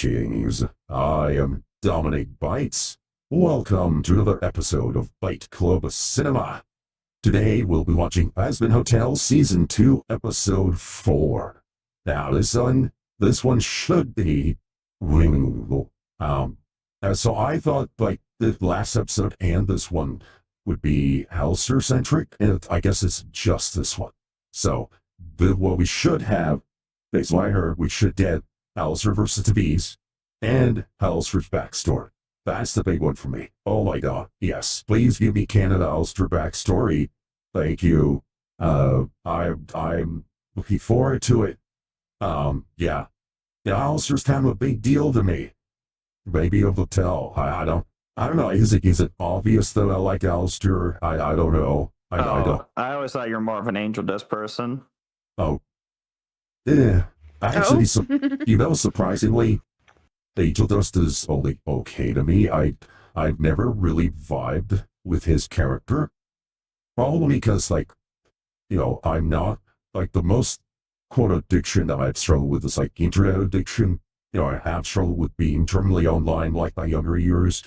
Greetings, I am Dominic Bites. Welcome to another episode of Bite Club Cinema. Today we'll be watching Hazbin Hotel Season 2, Episode 4. Now this one should be really so I thought like the last episode and this one would be Alistair centric, and I guess it's just this one. So what we should have, based on what I heard, we should get Alistair versus the Bees and Alistair's backstory. That's the big one for me. Oh my god, yes. Please give me Canada Alistair backstory. Thank you. I'm looking forward to it. Yeah. Yeah, Alistair's kind of a big deal to me. Maybe a hotel. I don't know. Is it obvious that I like Alistair? I don't know. I don't. I always thought you were more of an Angel Dust person. Oh. Yeah. Actually, surprisingly, Angel Dust is only okay to me. I've never really vibed with his character. Probably because, I'm not, the most, quote, addiction that I've struggled with is, internet addiction. I have struggled with being terminally online, my younger years,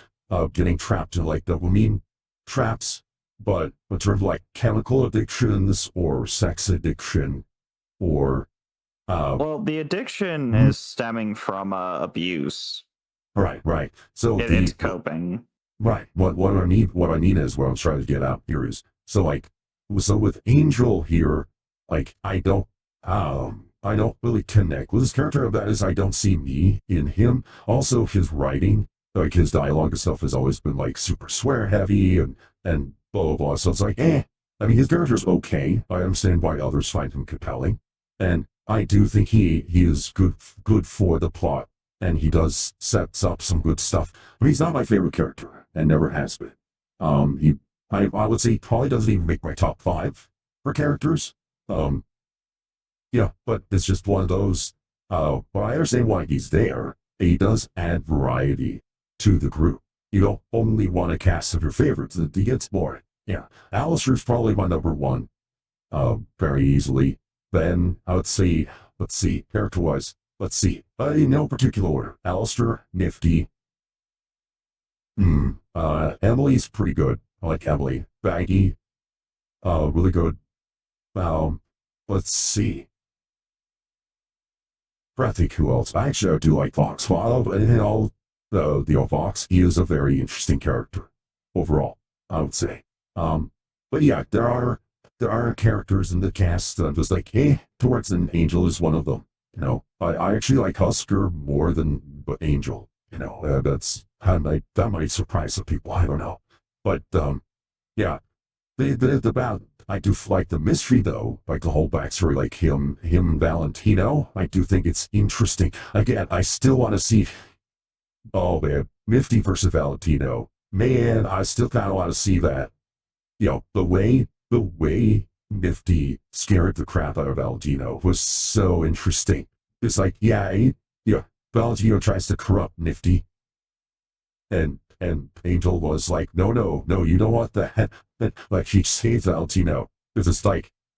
getting trapped in, dopamine traps. But in terms of, chemical addictions or sex addiction or, well, the addiction is stemming from Abuse. Right. So it's coping. Right. What I need is what I'm trying to get out here is so with Angel here, I don't really connect with his character. That is, I don't see me in him. Also, his writing, his dialogue and stuff has always been super swear heavy and blah blah blah. So it's I mean, his character's okay. I understand why others find him compelling, and I do think he is good for the plot, and he does sets up some good stuff. But he's not my favorite character, and never has been. I would say he probably doesn't even make my top 5 for characters. Yeah, but it's just one of those. But I understand why he's there. He does add variety to the group. You don't only want a cast of your favorites. It gets boring. Yeah, Alistair's probably my number 1, very easily. Then let's see, character-wise, in no particular order. Alistair, nifty. Emily's pretty good. I like Emily. Baggy, really good. Let's see. I think who else? Actually, I do like Vox. Well, Vox, he is a very interesting character overall, I would say. But yeah, there are characters in the cast that I'm just towards, and Angel is one of them. I actually like Husker more than Angel. That might surprise some people. I don't know, but yeah, I do like the mystery though, the whole backstory, him and Valentino. I do think it's interesting. Again, I still want to see. Oh man, Nifty versus Valentino. Man, I still kind of want to see that. The way Nifty scared the crap out of Valentino was so interesting. It's Valentino tries to corrupt Nifty, and Angel was no, you don't want that. She saves Valentino. It's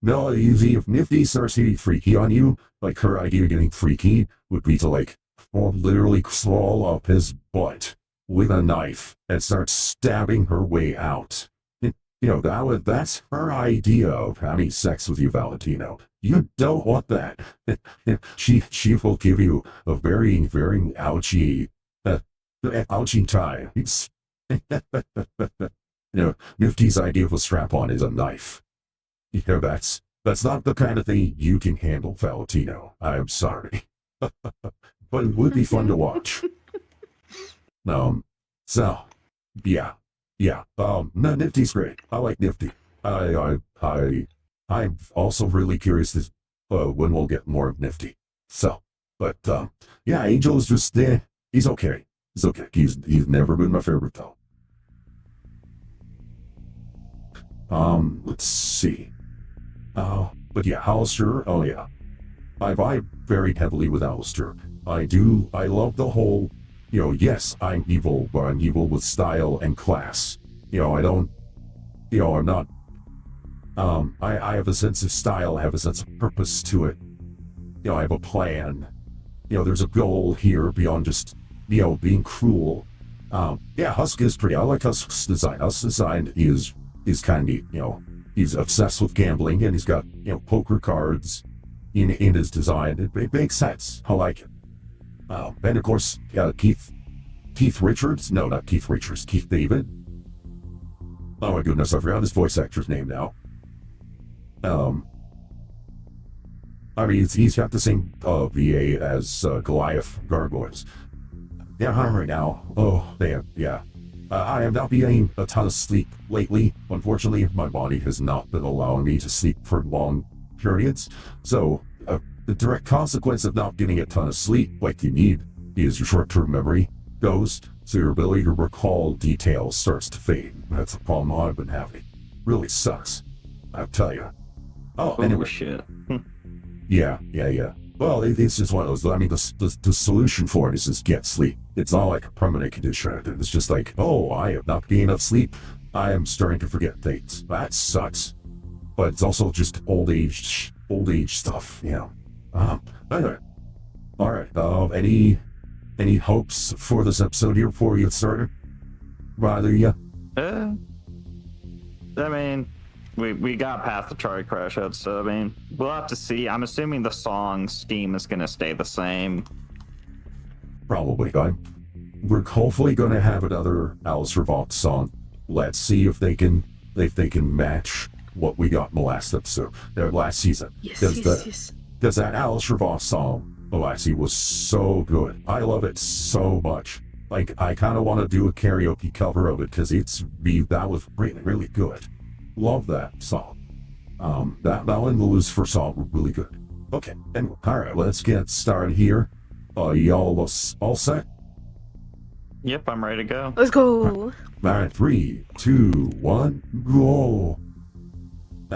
no, if Nifty starts getting freaky on you, her idea of getting freaky would be to literally crawl up his butt with a knife and start stabbing her way out. That's her idea of having sex with you, Valentino. You don't want that. She will give you a very, very ouchy time. Nifty's idea of a strap-on is a knife. That's not the kind of thing you can handle, Valentino. I'm sorry. But it would be fun to watch. So, yeah. No, Nifty's great. I like Nifty. I'm also really curious when we'll get more of Nifty. So, but yeah, Angel is just he's okay. He's okay. He's never been my favorite though. Let's see. But yeah, Alistair. Oh yeah, I vibe very heavily with Alistair. I love the whole. Yes, I'm evil, but I'm evil with style and class. I'm not. I have a sense of style. I have a sense of purpose to it. I have a plan. there's a goal here beyond just, being cruel. Yeah, Husk is pretty. I like Husk's design. Husk's design is kind of, he's obsessed with gambling, and he's got, poker cards in his design. It makes sense. I like it. And of course, Keith Richards? No, not Keith Richards. Keith David. Oh my goodness, I forgot his voice actor's name now. I mean, he's got the same VA as Goliath Gargoyles. Yeah, I'm right now. Oh, man, yeah. I have not been getting a ton of sleep lately. Unfortunately, my body has not been allowing me to sleep for long periods. So, the direct consequence of not getting a ton of sleep like you need is your short-term memory goes, so your ability to recall details starts to fade. That's the problem I've been having. Really sucks, I'll tell you. Oh, anyway. Shit. Yeah. Well, it's just one of those. I mean, the solution for it is just get sleep. It's not like a permanent condition. It's just like, oh, I have not getting enough sleep. I am starting to forget things. That sucks. But it's also just old age stuff, Anyway. All right. Any hopes for this episode here before we get started? Rather, yeah. I mean, we got past the Charlie Crash out, so I mean, we'll have to see. I'm assuming the song scheme is gonna stay the same. Probably. We're hopefully going to have another Alistair Vox song. Let's see if they can match what we got in the last episode, last season. Yes. Because that Alistair Vox song, Lassie, was so good. I love it so much. Like, I kind of want to do a karaoke cover of it because that was really, really good. Love that song. That one and the Lucifer song were really good. Okay, anyway, all right, let's get started here. Y'all all set? Yep, I'm ready to go. Let's go. All right, 3, 2, 1, go.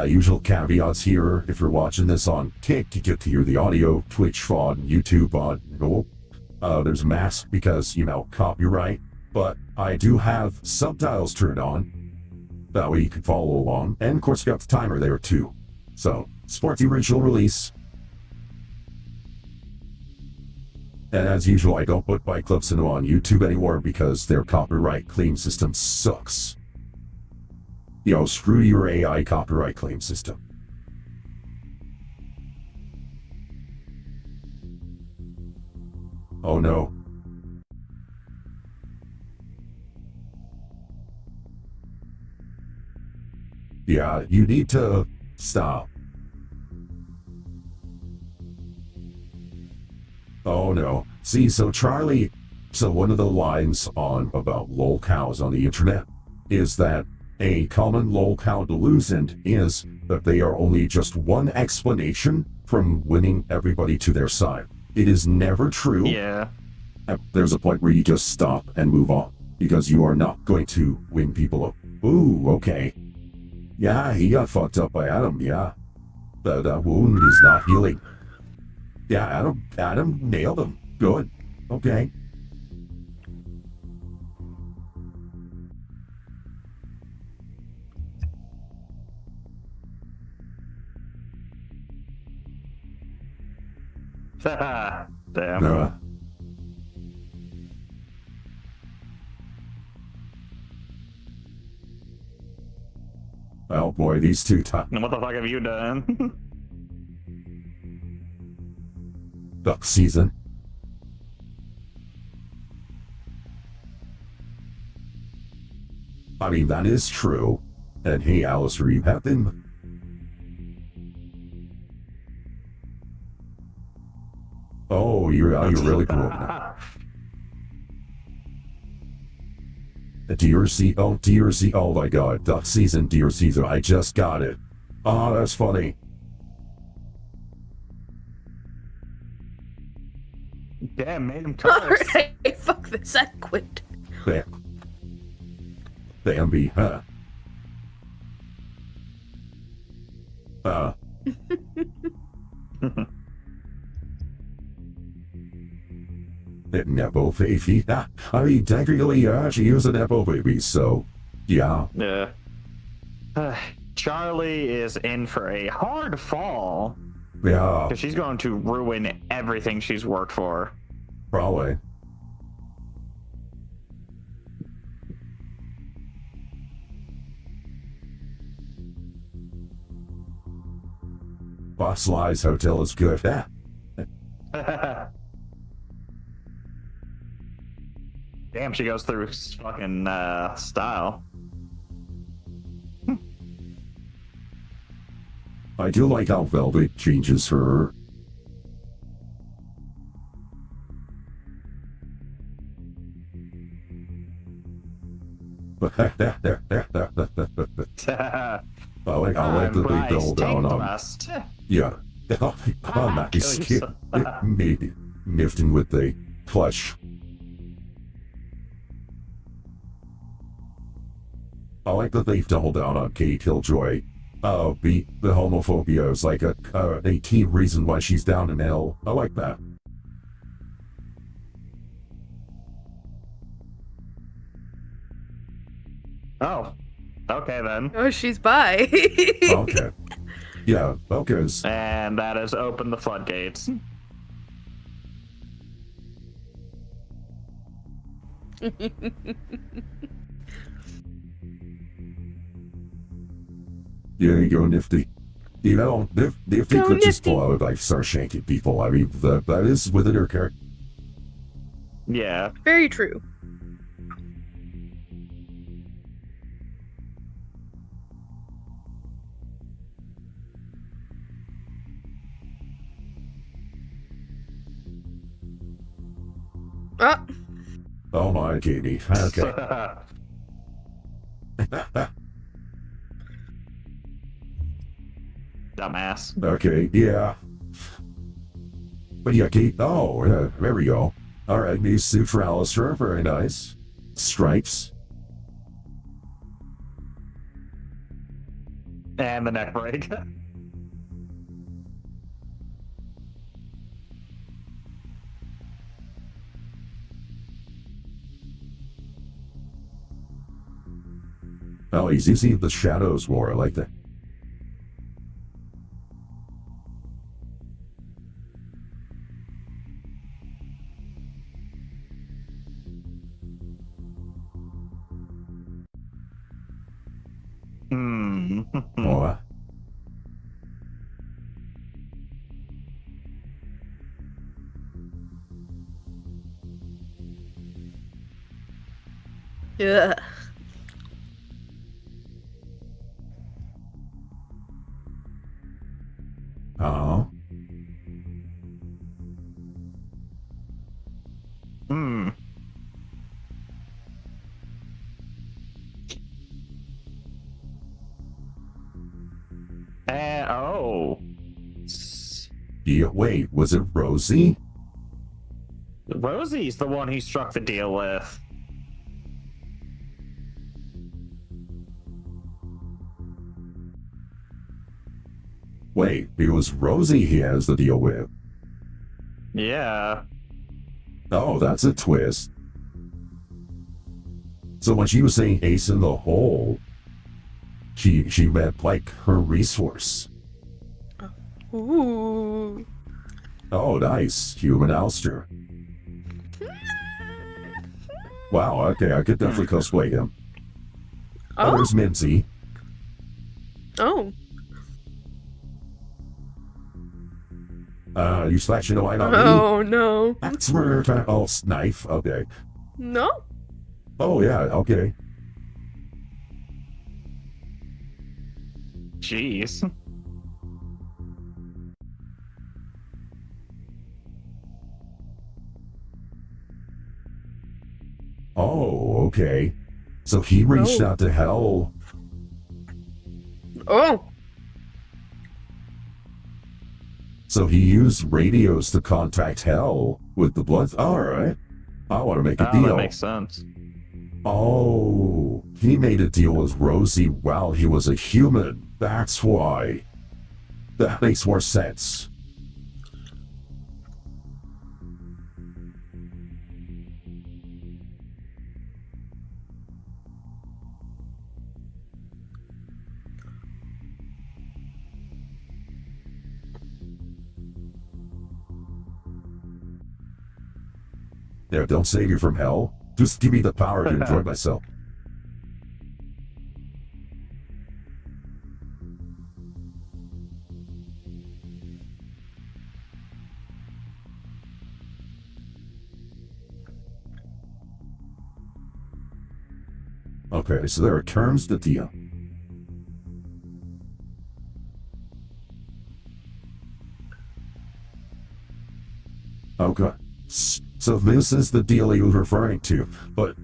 Usual caveats here. If you're watching this on Kick, you get to hear the audio, Twitch, VOD, YouTube on. There's a mask because, copyright. But I do have subtitles turned on. That way you can follow along. And of course, you got the timer there too. So, support the original release. And as usual, I don't put my clips on YouTube anymore because their copyright claim system sucks. Screw your AI copyright claim system. Oh no. Yeah, you need to stop. Oh no. See, so one of the lines about lol cows on the internet is that a common lol cow delusion is that they are only just one explanation from winning everybody to their side. It is never true. Yeah. There's a point where you just stop and move on because you are not going to win people up. Ooh, okay. Yeah, he got fucked up by Adam, yeah. That wound is not healing. Yeah, Adam nailed him. Good. Okay. Damn. Oh boy, these two What the fuck have you done? duck season. I mean, that is true. And hey, Alistair, you have been... Oh, you're really cool now. DRC, oh my god, duck season, DRC, I just got it. Oh, that's funny. Damn, made him curse. Alright, fuck this, I quit. Bambi, huh? Nepo baby. I mean, technically, she is a Nepo baby, so, yeah. Yeah. Charlie is in for a hard fall. Yeah, Because she's going to ruin everything she's worked for. probably. Fossilized Hotel is good. Damn, she goes through fucking style. I do like how Velvet changes her. I like that they build down on. Thrust. Yeah. Oh, nice. Kill yourself. Maybe nifting with the plush. I like that they've doubled down on Kate Killjoy. The homophobia is like a key reason why she's down in hell. I like that. Oh. Okay then. Oh, she's bi. Okay. Yeah, focus. And that has opened the floodgates. There you go, Nifty. You know, Nifty Go could just Nifty. pull out like start shanking people. I mean, that is within her character. Yeah. Very true. Oh, Oh my, Katie. Okay. Dumbass. Okay, yeah. But yeah, Kate. Oh, yeah, there we go. All right, new suit for Alistair. Very nice. Stripes. And the neck break. Oh, he's using the shadows more. I like that. Hmm. Oh, yeah. oh. Hmm. Oh. Yeah, wait, was it Rosie? Rosie's the one he struck the deal with. Wait, it was Rosie he has the deal with. Yeah. Oh, that's a twist. So when she was saying ace in the hole, she meant like her resource. Ooh. Oh, nice. Human Alistair. Wow, okay, I could definitely cosplay him. Oh, Oh. there's Minzy. Oh. You slashing away on me? Oh no. That's where time. Oh, knife. Okay. No. Oh, yeah, okay. Jeez. Oh, okay. So he reached Oh. out to hell. Oh. So he used radios to contact hell with the blood. All right. I want to make a Oh, that deal. makes sense. Oh, he made a deal with Rosie while he was a human. That's why. That makes more sense. Yeah, don't save you from hell. Just give me the power to enjoy myself. Okay, so there are terms to the deal. Okay. So this is the deal he was referring to, but...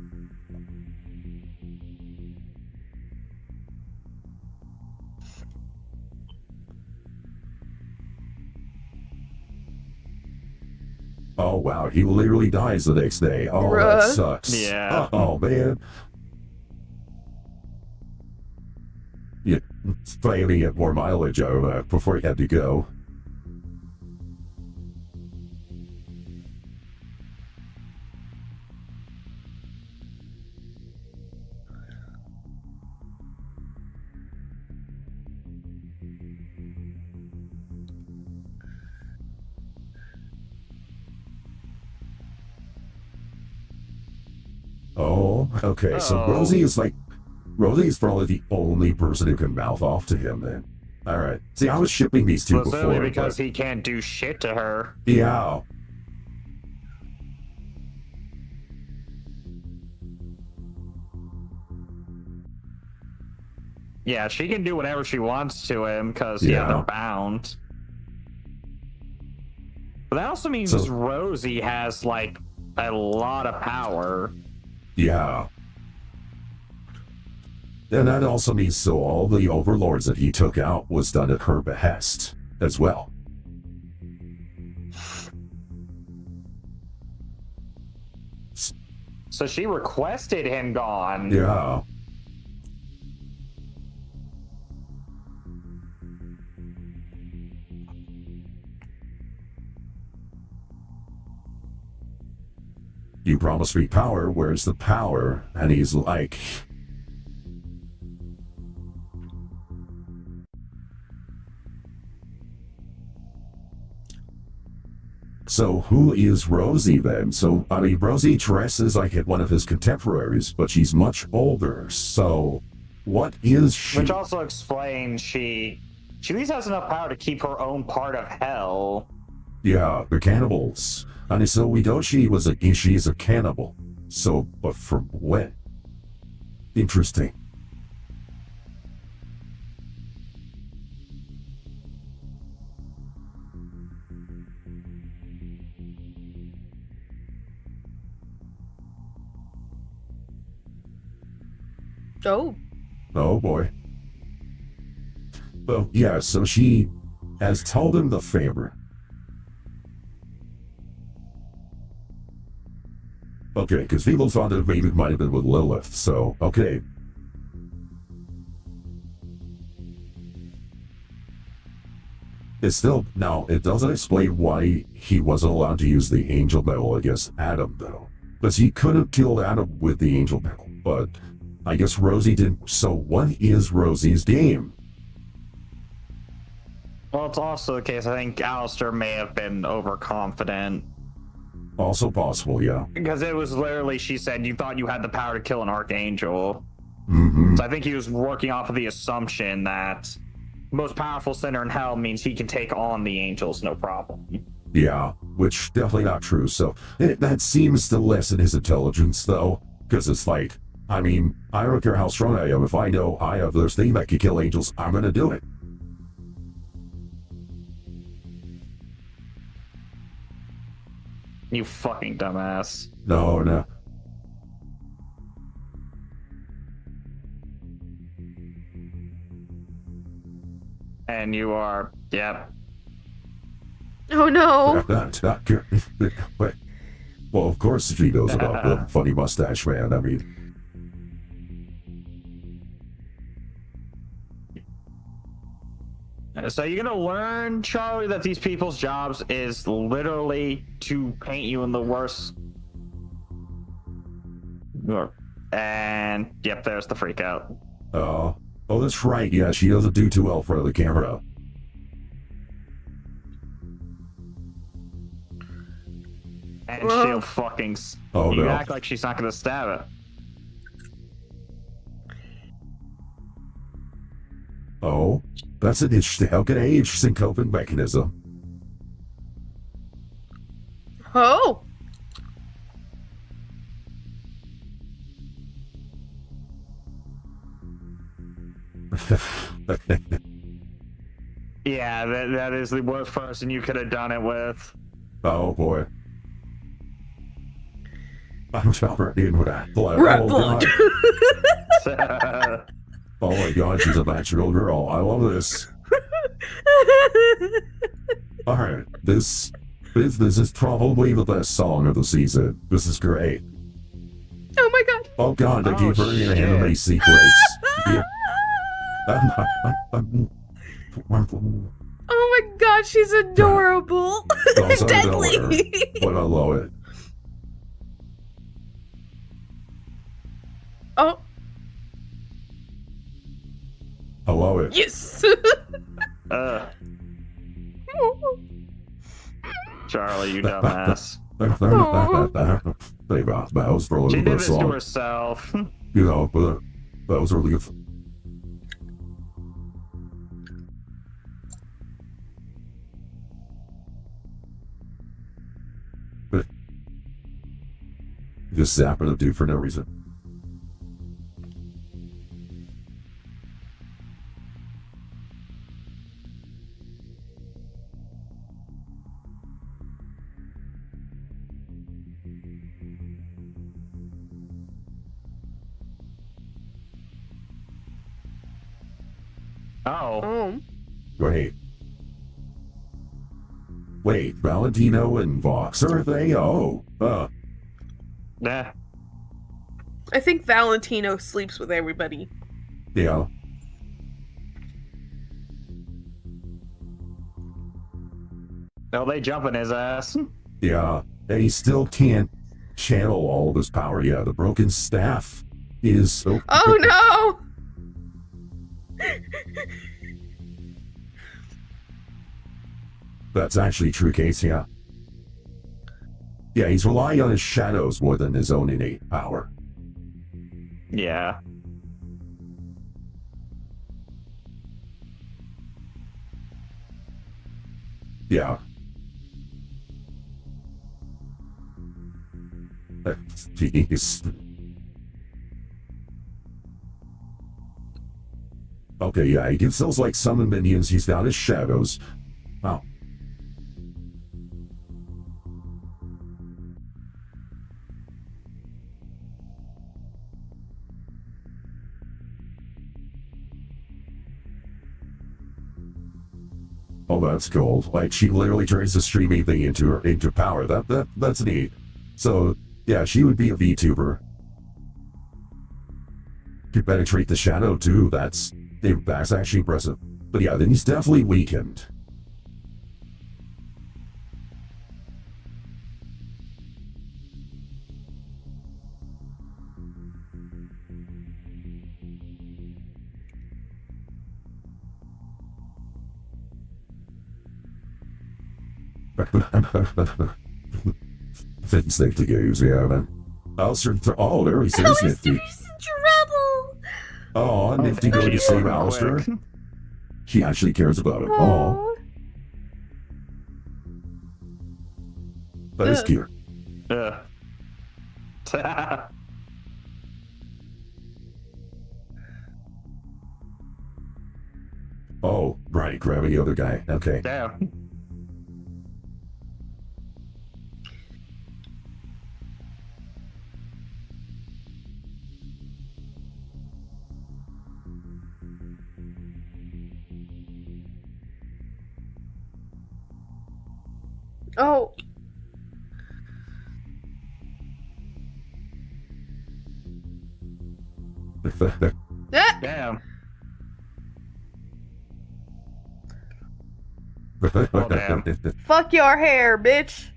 Oh wow, he literally dies the next day. Oh, that Bruh. sucks. Yeah. Oh man. Yeah, finally get more mileage out of that before he had to go. Oh, okay, so Oh. Rosie is probably the only person who can mouth off to him then. Alright. See, I was shipping these two Well, it's only before, because but... he can't do shit to her. Yeah. Yeah, she can do whatever she wants to him because, Yeah. they're bound. But that also means So- Rosie has, like, a lot of power. Yeah. And that also means so all the overlords that he took out was done at her behest as well. So she requested him gone. Yeah. You promised me power, where's the power? And he's like... So who is Rosie then? So, I mean, Rosie dresses like one of his contemporaries, but she's much older, so... What is she? Which also explains she at least has enough power to keep her own part of hell. Yeah, the cannibals. And so we know she's a cannibal. So, but from when? Interesting. Oh. Oh boy. Well, yeah, so she has told him the favor. Okay, because people thought that maybe it might have been with Lilith, so, okay. It's still, now, it doesn't explain why he wasn't allowed to use the angel metal against Adam, though. Because he could have killed Adam with the angel metal, but I guess Rosie didn't. So what is Rosie's game? Well, it's also the case, I think Alistair may have been overconfident. Also possible, yeah. Because it was literally, she said, you thought you had the power to kill an archangel. Mm-hmm. So I think he was working off of the assumption that most powerful sinner in hell means he can take on the angels, no problem. Yeah, which definitely not true, so that seems to lessen his intelligence, though. Because it's like, I mean, I don't care how strong I am, if I know I have this thing that can kill angels, I'm gonna do it. You fucking dumbass. No. And you are, yep. Oh no. That's not good. But, well, of course she knows about the funny mustache man, I mean... So you're gonna learn, Charlie, that these people's jobs is literally to paint you in the worst. And yep, there's the freak out. Oh, that's right, yeah, she doesn't do too well in front of the camera. And And she'll fucking... Oh, you no. act like she's not gonna stab it. Oh, that's an interesting coping mechanism. Oh. Yeah, that is the worst person you could have done it with. Oh boy. I'm already in with that. Rat Oh blood. god. Oh my god, she's a natural girl. I love this. Alright, this is probably the best song of the season. This is great. Oh my god. Oh god, they keep her in an shit. anime sequence. Yeah. Oh my god, she's adorable. Also Deadly. But I love it. Oh, I love it. yes. Charlie, you dumbass. They got bows for a She little did bit of this to song. herself. You know, but that was really good. But just zapping the dude for no reason. Oh. Oh. Wait, Valentino and Vox, are they? Oh, Yeah. I think Valentino sleeps with everybody. yeah. No, they jump in his ass. Yeah, and he still can't channel all of his power. Yeah, the broken staff is so... Oh no! That's actually a true case, yeah. Yeah, he's relying on his shadows more than his own innate power. Yeah. Yeah. Jeez. Okay, yeah, he gives those like summon minions, he's got his shadows. Wow. Oh, that's cool. Like, she literally turns the streaming thing into power. That's neat. So, yeah, she would be a VTuber. To penetrate the shadow, too, that's actually impressive. But yeah, then he's definitely weakened. Fitting stick to use, yeah, man. Oh, there he says Nifty. Trouble. Oh, Nifty going to she's save so Alistair. quick. She actually cares about him. Oh, that is cute. Ugh. Oh, right, grabbing the other guy. Okay. Damn. Oh. Ah! Damn. Oh, damn. Fuck your hair, bitch.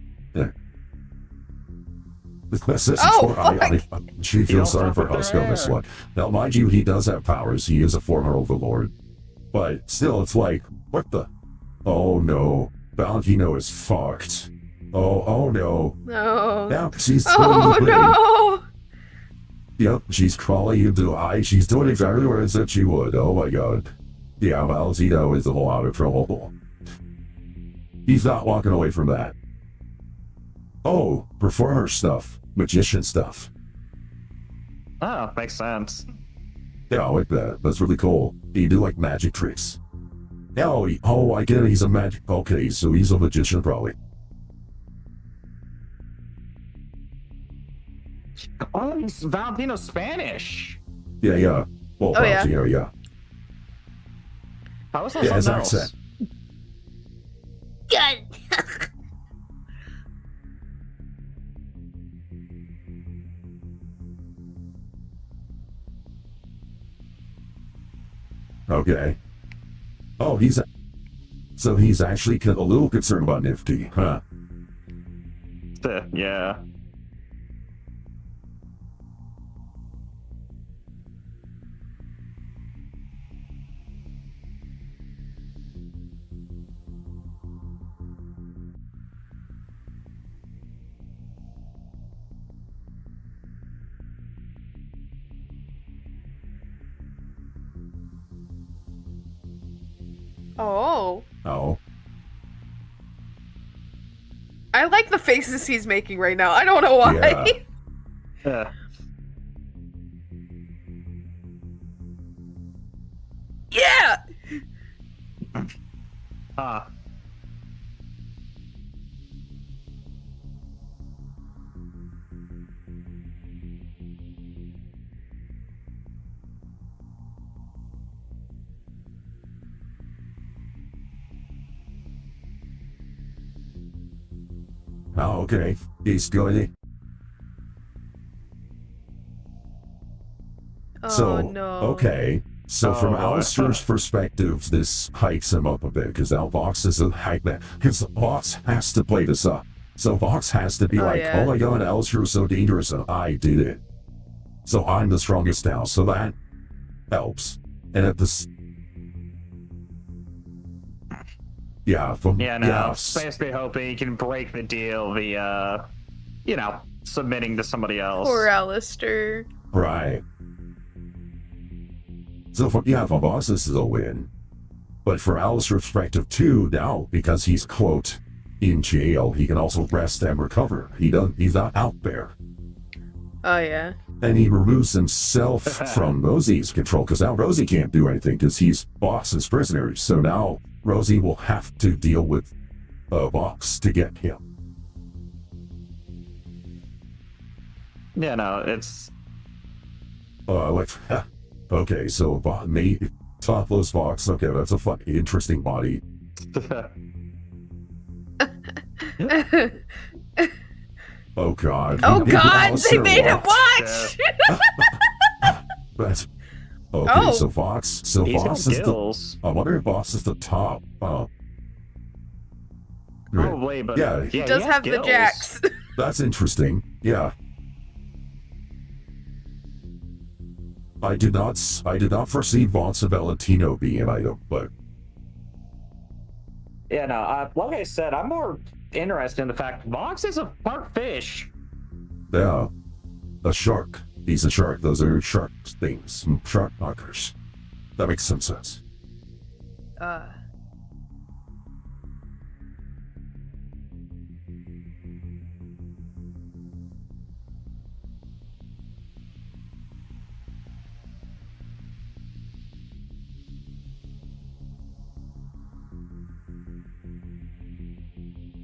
She feels sorry for Husko in this one. Now, mind you, he does have powers. He is a former overlord. But still, it's like, what the? Oh no. Valentino is fucked. Oh no. No. Yeah, she's Oh totally no. Yep, she's crawling into eye. She's doing exactly what I said she would. Oh my god. Yeah, Valentino is a whole lot of trouble. He's not walking away from that. Oh, performer stuff. Magician stuff. Oh, makes sense. Yeah, I like that. That's really cool. He do like magic tricks. Oh, I get it. He's a magic. Okay, so he's a magician probably. Oh, he's Valentino's Spanish. Yeah. Well, Oh, yeah. Valentino, yeah. How is that Yeah, his something else? accent. God. Okay. Oh, so he's actually a little concerned about Nifty, huh? Yeah. Oh. Oh. I like the faces he's making right now. I don't know why. Yeah. Yeah. Yeah. Ah. Oh, okay. He's going. Oh So, no. okay. So from Oh, Alistair's perspective, this hikes him up a bit, because now Vox is a hype man. Because Vox has to play this up. So Vox has to be Oh, like, yeah. oh my god, Alistair is so dangerous, and I did it. So I'm the strongest now, so that helps. And at this... Yeah, from... Yeah, no. Yes. Basically hoping he can break the deal via, submitting to somebody else. Poor Alistair. Right. So for Vox, this is a win. But for Alistair's perspective too, now, because he's, quote, in jail, he can also rest and recover. He's not out there. Oh yeah. And he removes himself from Rosie's control, because now Rosie can't do anything, because he's Vox's prisoner. So now Rosie will have to deal with Vox to get him. Yeah, no, it's... Okay, so topless Vox. Okay, that's a fun, interesting body. Oh god. Oh He- god, they Alistair made him walked. watch! That's okay. Oh. So Vox. So He's got Vox is the. gills. I wonder if Vox is the top. Right. Probably, but... Yeah. He yeah, does has have the gills. jacks. That's interesting. Yeah. I did not foresee Vox and Valentino being an item, but Yeah, no, like I said, I'm more interested in the fact Vox is a part fish. yeah, a shark. He's a shark. Those are shark things, shark markers. That makes some sense.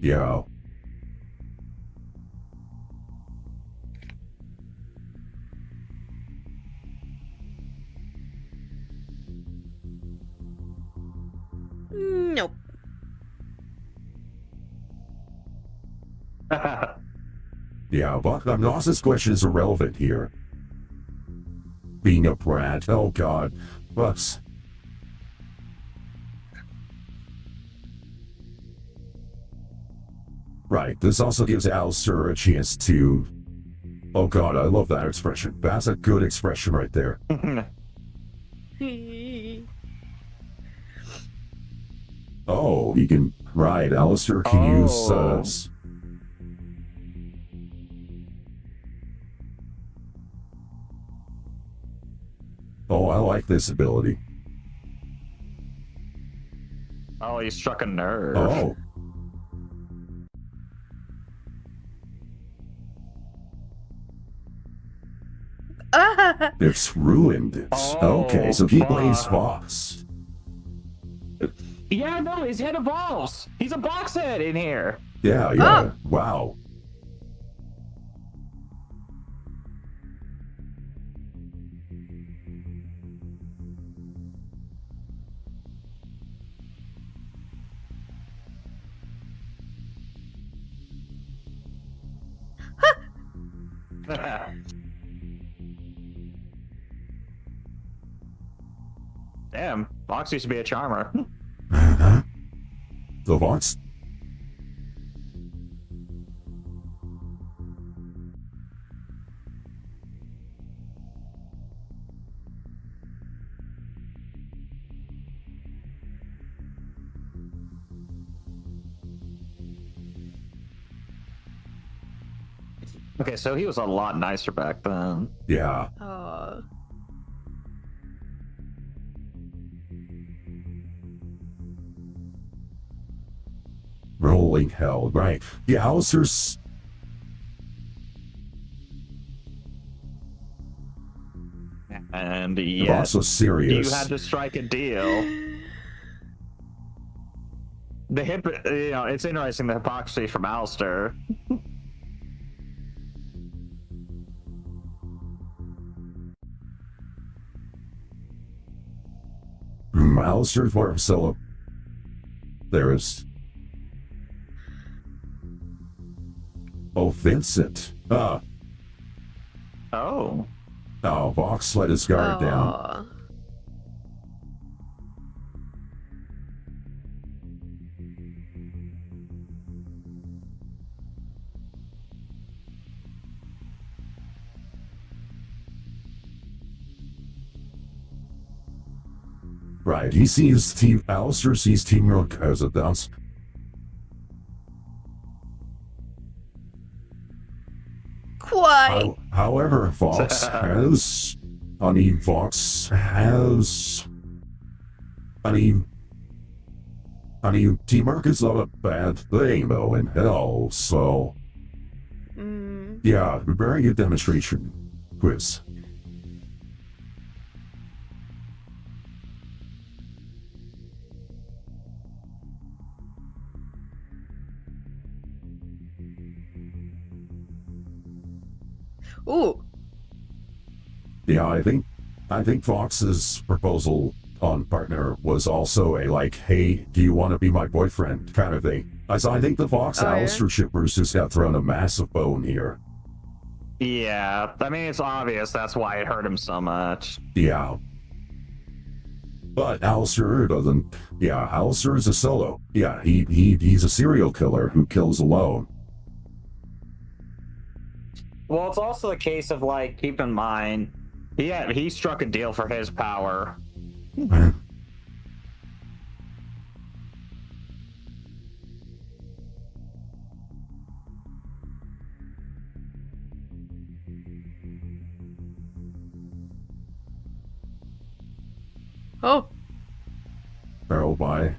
Yeah. Nope. Yeah, but Agnos's question is irrelevant here. Being a brat, oh god. But right, this also gives Alistair a chance to... Oh god, I love that expression. That's a good expression right there. Oh, he can... Right, Alistair can use... Oh, I like this ability. Oh, he struck a nerve. Oh. It's ruined it. Oh, Okay, so he plays fuck. Fox. Yeah, no, his head evolves. He's a box head in here. Yeah, yeah. Wow. Damn, Fox used to be a charmer. The Fox? Okay, so he was a lot nicer back then. Yeah. Rolling hell, right. The Hauser's... And yeah, also serious. You had to strike a deal. It's interesting, the hypocrisy from Alistair. Alistair for solo. There is... Oh, Vincent. Oh. Oh, Vox let his guard down. Right, he sees Alistair sees teamwork as a dance. Quite. However, Fox has... teamwork is not a bad thing, though, in hell, so... Yeah, very good demonstration quiz. Ooh. Yeah, I think Fox's proposal on partner was also a like, hey, do you want to be my boyfriend kind of thing. So I think the Fox Alistair shippers just got thrown a massive bone here. Yeah, I mean, it's obvious that's why it hurt him so much. Yeah. But Alistair doesn't. Yeah, Alistair is a solo. Yeah, he's a serial killer who kills alone. Well, it's also a case of, like, keep in mind, he struck a deal for his power. Oh. Oh my.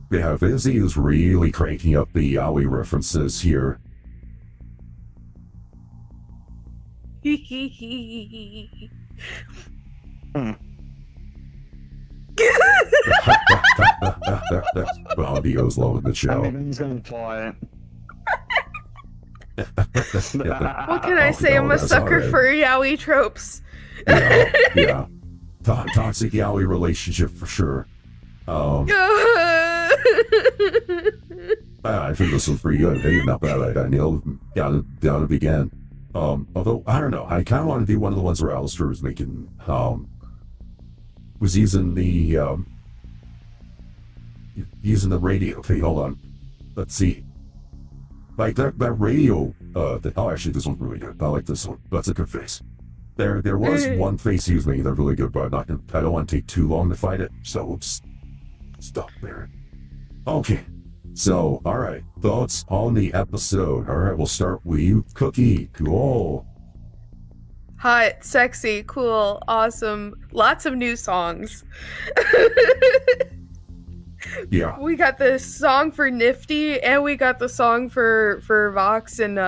Yeah, Vizzy is really cranking up the Yowie references here. Audio's low in the show. I mean, he's gonna play it. What can I say? I'm a sucker for yaoi tropes. Yeah. Toxic yaoi relationship for sure. I think this was pretty good. Hey, not bad. I nailed down to begin. Although I don't know, I kind of want to do one of the ones where Alistair was making was using the radio. Okay, hold on. Let's see. Like that radio. Actually, this one's really good. I like this one. That's a good face. There was one face he was making that really good, but I don't want to take too long to fight it, so we'll just stop there. Okay. So, all right. Thoughts on the episode. All right, we'll start with you, Cookie. Cool. hot, sexy, cool, awesome. Lots of new songs. Yeah. We got the song for Nifty, and we got the song for Vox and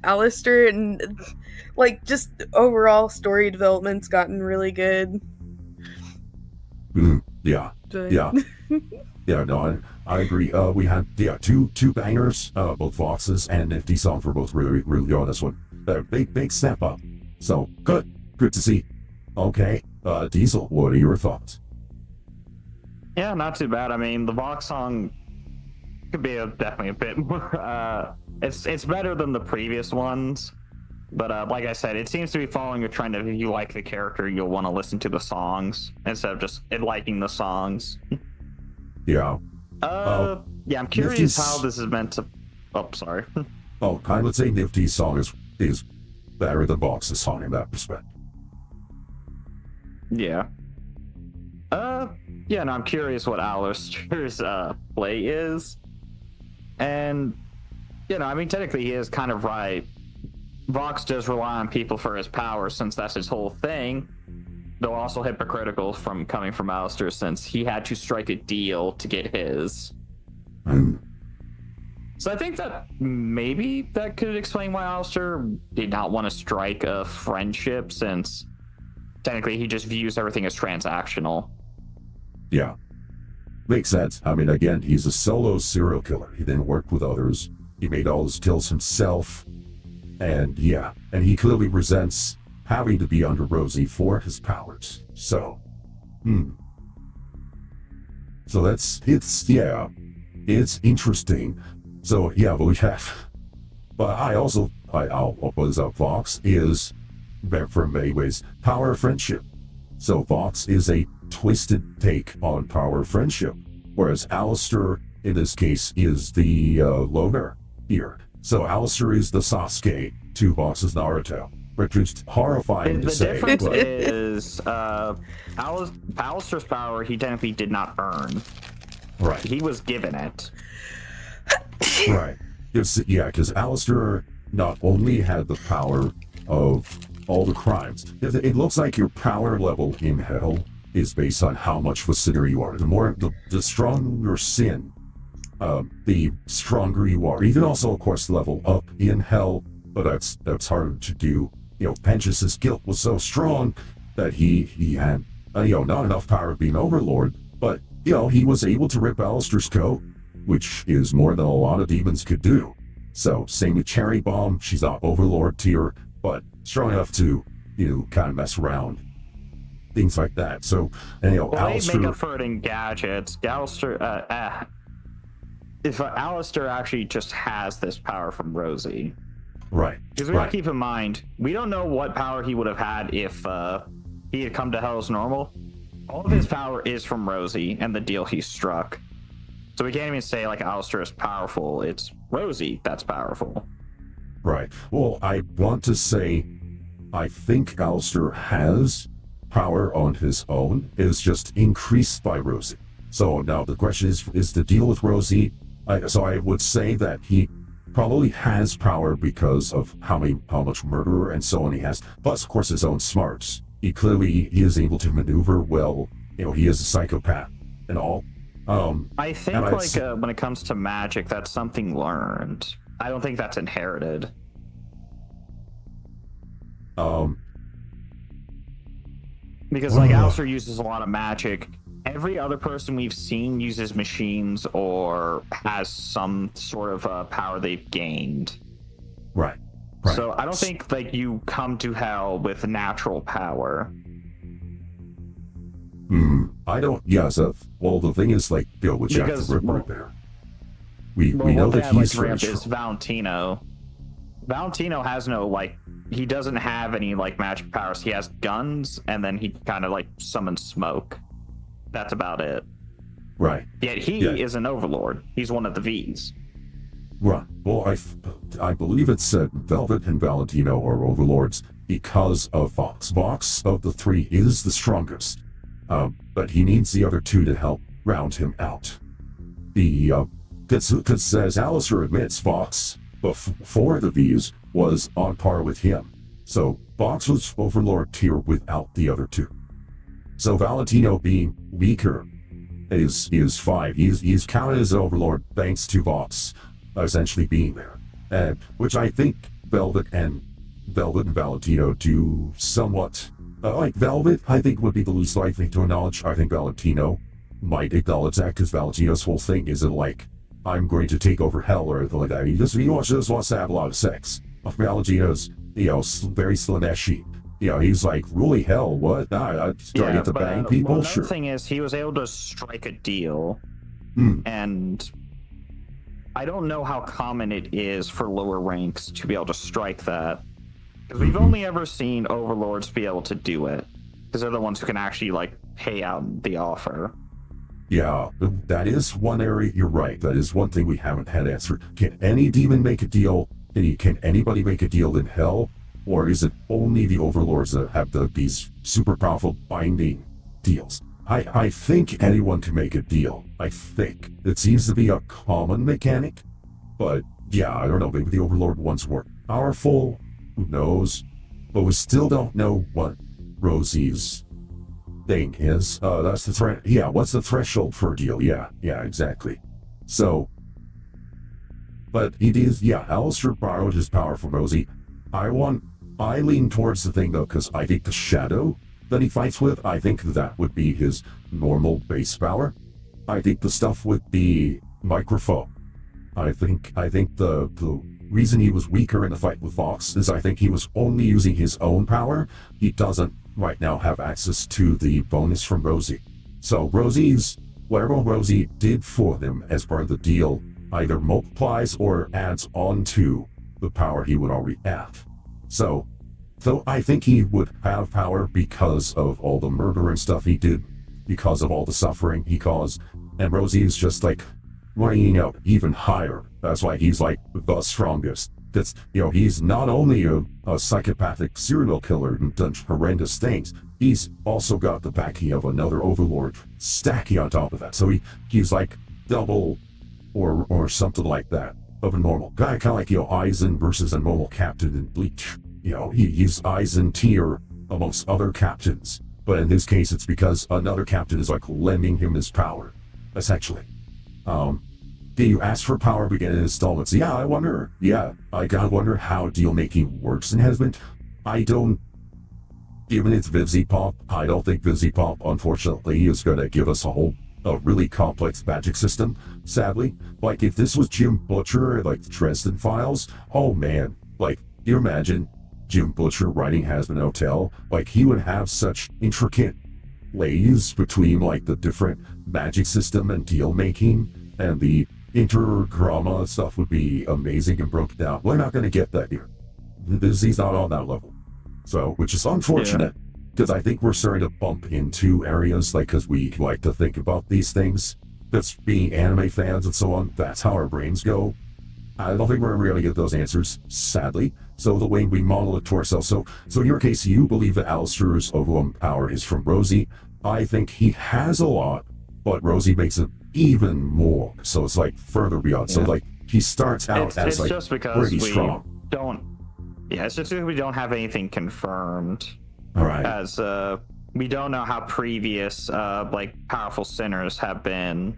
Alistair, and like just overall story development's gotten really good. Yeah. But- Yeah. Yeah, no, I agree. We had two bangers, both Voxes and Nifty song for both really good on this one. Big step up. So good to see. Okay, Diesel, what are your thoughts? Yeah, not too bad. I mean, the Vox song could be definitely a bit more. It's better than the previous ones, but like I said, it seems to be following a trend of if you like the character, you'll want to listen to the songs instead of just liking the songs. Yeah. Yeah, I'm curious Nifty's- how this is meant to. Oh, sorry. Oh, I would say Nifty's song is better than Vox's song in that respect. Yeah. Yeah, no, I'm curious what Alistair's play is. And, I mean, technically he is kind of right. Vox does rely on people for his power since that's his whole thing. Though also hypocritical from coming from Alistair since he had to strike a deal to get his. So I think that maybe that could explain why Alistair did not want to strike a friendship since technically he just views everything as transactional. Yeah. Makes sense. I mean, again, he's a solo serial killer. He didn't work with others. He made all his kills himself. And he clearly resents having to be under Rosie for his powers. So, So it's interesting. So, but we have, but I'll was up Vox is, for many ways, power friendship. So Vox is a twisted take on power friendship, whereas Alistair, in this case, is the loner here. So Alistair is the Sasuke to Vox's Naruto, which is horrifying to The say. difference but- is Alistair's power he technically did not earn. right, He was given it. right. Because Alistair not only had the power of all the crimes, it looks like your power level in hell is based on how much of a sinner you are. The stronger your sin, the stronger you are. You can also, of course, level up in hell, but that's harder to do. Pench's guilt was so strong that he had, not enough power to be an overlord, but, he was able to rip Alistair's coat, which is more than a lot of demons could do. So, same with Cherry Bomb, she's not overlord tier, but strong enough to, kind of mess around. Things like that. So, Well, Alistair... they make up for it in gadgets. If Alistair actually just has this power from Rosie. Right. Because we gotta keep in mind, we don't know what power he would have had if he had come to hell as normal. All of his power is from Rosie and the deal he struck. So we can't even say like Alistair is powerful. It's Rosie that's powerful. Right. Well, I want to say, I think Alistair has power on his own. It is just increased by Rosie. So now the question is the deal with Rosie. So I would say that he probably has power because of how much murder and so on he has. Plus, of course, his own smarts. He is able to maneuver well. He is a psychopath and all. I think when it comes to magic, that's something learned. I don't think that's inherited. Because Alistair uses a lot of magic. Every other person we've seen uses machines or has some sort of power they've gained. Right. So I don't think you come to hell with natural power. I don't. Well, the thing is, with Jack the Ripper there, we know that he's very strong. Is Valentino. Valentino has no he doesn't have any magic powers. He has guns, and then he kind of summons smoke. That's about it. Right. Yet he is an overlord. He's one of the V's. Right. Well, I believe it said Velvet and Valentino are overlords because of Vox. Vox of the three is the strongest, but he needs the other two to help round him out. Because as Alistair admits, Vox before the V's was on par with him. So Vox was Overlord tier without the other two. So Valentino being weaker is fine. He's counted as Overlord thanks to Vox essentially being there. And which I think Velvet and Valentino do somewhat. Like Velvet, I think would be the least likely to acknowledge. I think Valentino might acknowledge that because Valentino's whole thing isn't like, I'm going to take over hell or anything like that. He just wants to have a lot of sex. Valentino's, very Slaneshi. He's like, really hell, what? I started to bang people, well, sure. The thing is, he was able to strike a deal, and I don't know how common it is for lower ranks to be able to strike that. Because we've only ever seen overlords be able to do it, because they're the ones who can actually like pay out the offer. Yeah, that is one area. You're right. That is one thing we haven't had answered. Can any demon make a deal? Can anybody make a deal in hell? Or is it only the overlords that have these super powerful binding deals? I think anyone can make a deal. I think. It seems to be a common mechanic. But yeah, I don't know. Maybe the overlord ones were powerful. Who knows? But we still don't know what Rosie's thing is. That's the yeah, what's the threshold for a deal? Yeah, exactly. So, but it is, Alistair borrowed his power from Rosie. I lean towards the thing though, because I think the shadow that he fights with, I think that would be his normal base power. I think the stuff with the microphone, I think the reason he was weaker in the fight with Vox is I think he was only using his own power. He doesn't right now have access to the bonus from Rosie. So whatever Rosie did for them as part of the deal either multiplies or adds on to the power he would already have. So I think he would have power because of all the murder and stuff he did, because of all the suffering he caused, and Rosie is just like running out even higher. That's why he's like the strongest. That's, he's not only a psychopathic serial killer and done horrendous things, he's also got the backing of another overlord stacking on top of that. So he's like double or something like that of a normal guy, kind of like, Eisen versus a normal captain in Bleach. He's Eisen tier amongst other captains, but in this case it's because another captain is like lending him his power, essentially. Do you ask for power beginning installments? I gotta wonder how deal making works in Hazbin. Given it's VivziePop, I don't think VivziePop, unfortunately, is gonna give us a really complex magic system, sadly. Like, if this was Jim Butcher, like the Dresden Files, oh man, like, you imagine Jim Butcher writing Hazbin Hotel, like, he would have such intricate lays between, like, the different magic system and deal making, and the intergrama stuff would be amazing and broken down. We're not gonna get that here. He's not on that level. So, which is unfortunate. Because I think we're starting to bump into areas, like, because we like to think about these things, that's being anime fans and so on, that's how our brains go. I don't think we're ever going to get those answers, sadly. So the way we model it to ourselves. So in your case, you believe that Alistair's overwhelming power is from Rosie. I think he has a lot, but Rosie makes it even more. So it's like further beyond. So like he starts out as like just because pretty strong. It's just because we don't have anything confirmed. All right. As we don't know how previous like powerful sinners have been.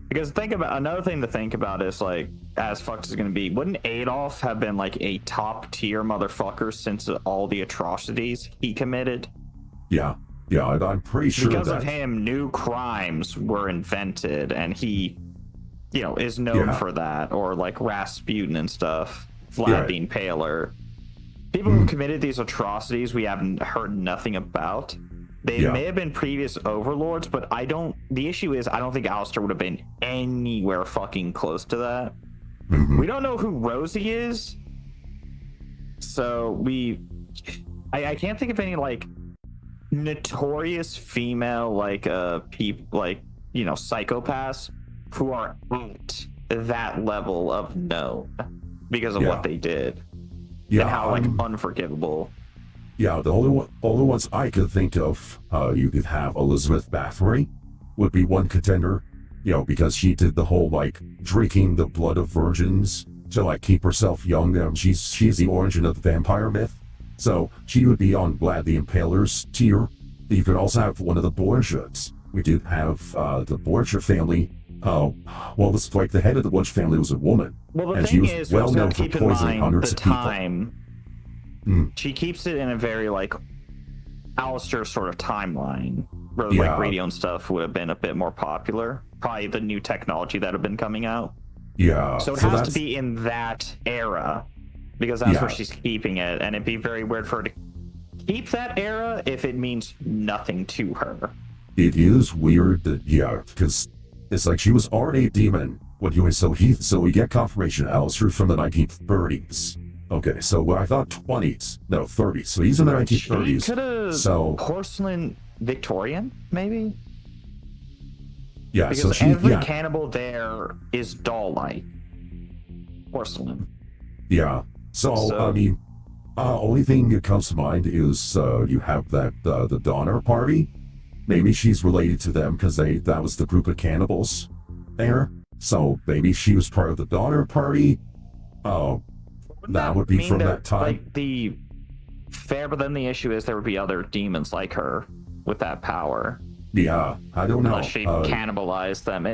Because another thing to think about is, like, as fucked as it's gonna be, wouldn't Adolf have been like a top tier motherfucker since all the atrocities he committed? Yeah, I'm pretty sure because of him, new crimes were invented, and he, is known for that. Or like Rasputin and stuff, Vlad being paler. People who've committed these atrocities we haven't heard nothing about. They may have been previous overlords, but the issue is I don't think Alistair would have been anywhere fucking close to that. We don't know who Rosie is. So I can't think of any like notorious female psychopaths who are at that level of known because of what they did. And how unforgivable. Yeah, the only ones I could think of, you could have Elizabeth Bathory would be one contender, because she did the whole like drinking the blood of virgins to like keep herself young. She's the origin of the vampire myth. So she would be on Vlad the Impaler's tier. You could also have one of the Borgias. We did have the Borgia family. Well, this like the head of the Borgia family was a woman. Well, the and she thing was is, we well also known have to for keep in poisoning mind hundreds the of people. time. She keeps it in a very like Alistair sort of timeline, where like radio and stuff would have been a bit more popular. Probably the new technology that have been coming out. Yeah. So it has to be in that era, because that's where she's keeping it, and it'd be very weird for her to keep that era if it means nothing to her. It is weird that because it's like she was already a demon when he was so we get confirmation Alistair from the 1930s. Okay, so I thought 20s, no 30s. So he's in the 1930s. She could have porcelain Victorian, maybe. Yeah, because so every cannibal there is doll-like porcelain. Yeah. So I mean, only thing that comes to mind is you have that the Donner Party. Maybe she's related to them because that was the group of cannibals there. So maybe she was part of the Donner Party. That would be from that time. Like the fair, but then the issue is there would be other demons like her with that power. Yeah, I don't know. Unless she cannibalized them.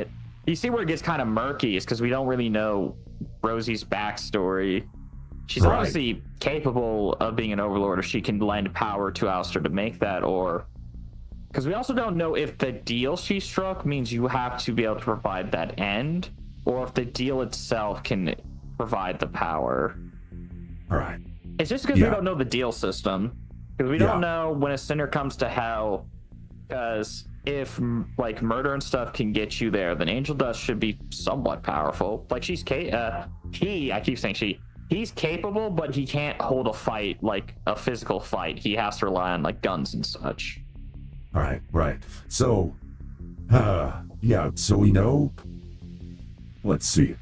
You see where it gets kind of murky is because we don't really know Rosie's backstory. She's obviously capable of being an overlord if she can lend power to Alistair to make that, or because we also don't know if the deal she struck means you have to be able to provide that end, or if the deal itself can provide the power. All right. It's just because we don't know the deal system, because we don't know when a sinner comes to hell. Because if like murder and stuff can get you there, then angel dust should be somewhat powerful. Like he's capable, but he can't hold a fight, like a physical fight. He has to rely on like guns and such. All right. So, so we know. Let's see.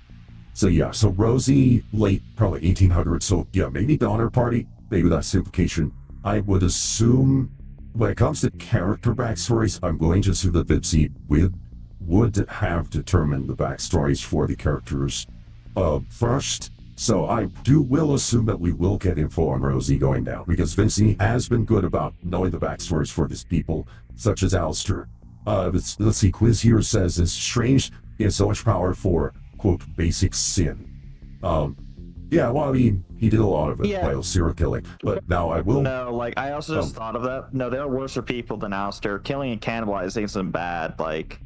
So Rosie, late probably 1800s. So maybe Donner Party. Maybe that's the implication. I would assume when it comes to character backstories, I'm going to assume that Vipsy would have determined the backstories for the characters first. So I will assume that we will get info on Rosie going down, because Vinci has been good about knowing the backstories for these people, such as Alistair. Let's see, Quiz here says it's strange he has so much power for, quote, basic sin. Well, I mean, he did a lot of it while serial killing, but now I will... No, like, I also just thought of that. No, there are worse people than Alistair. Killing and cannibalizing isn't bad, like...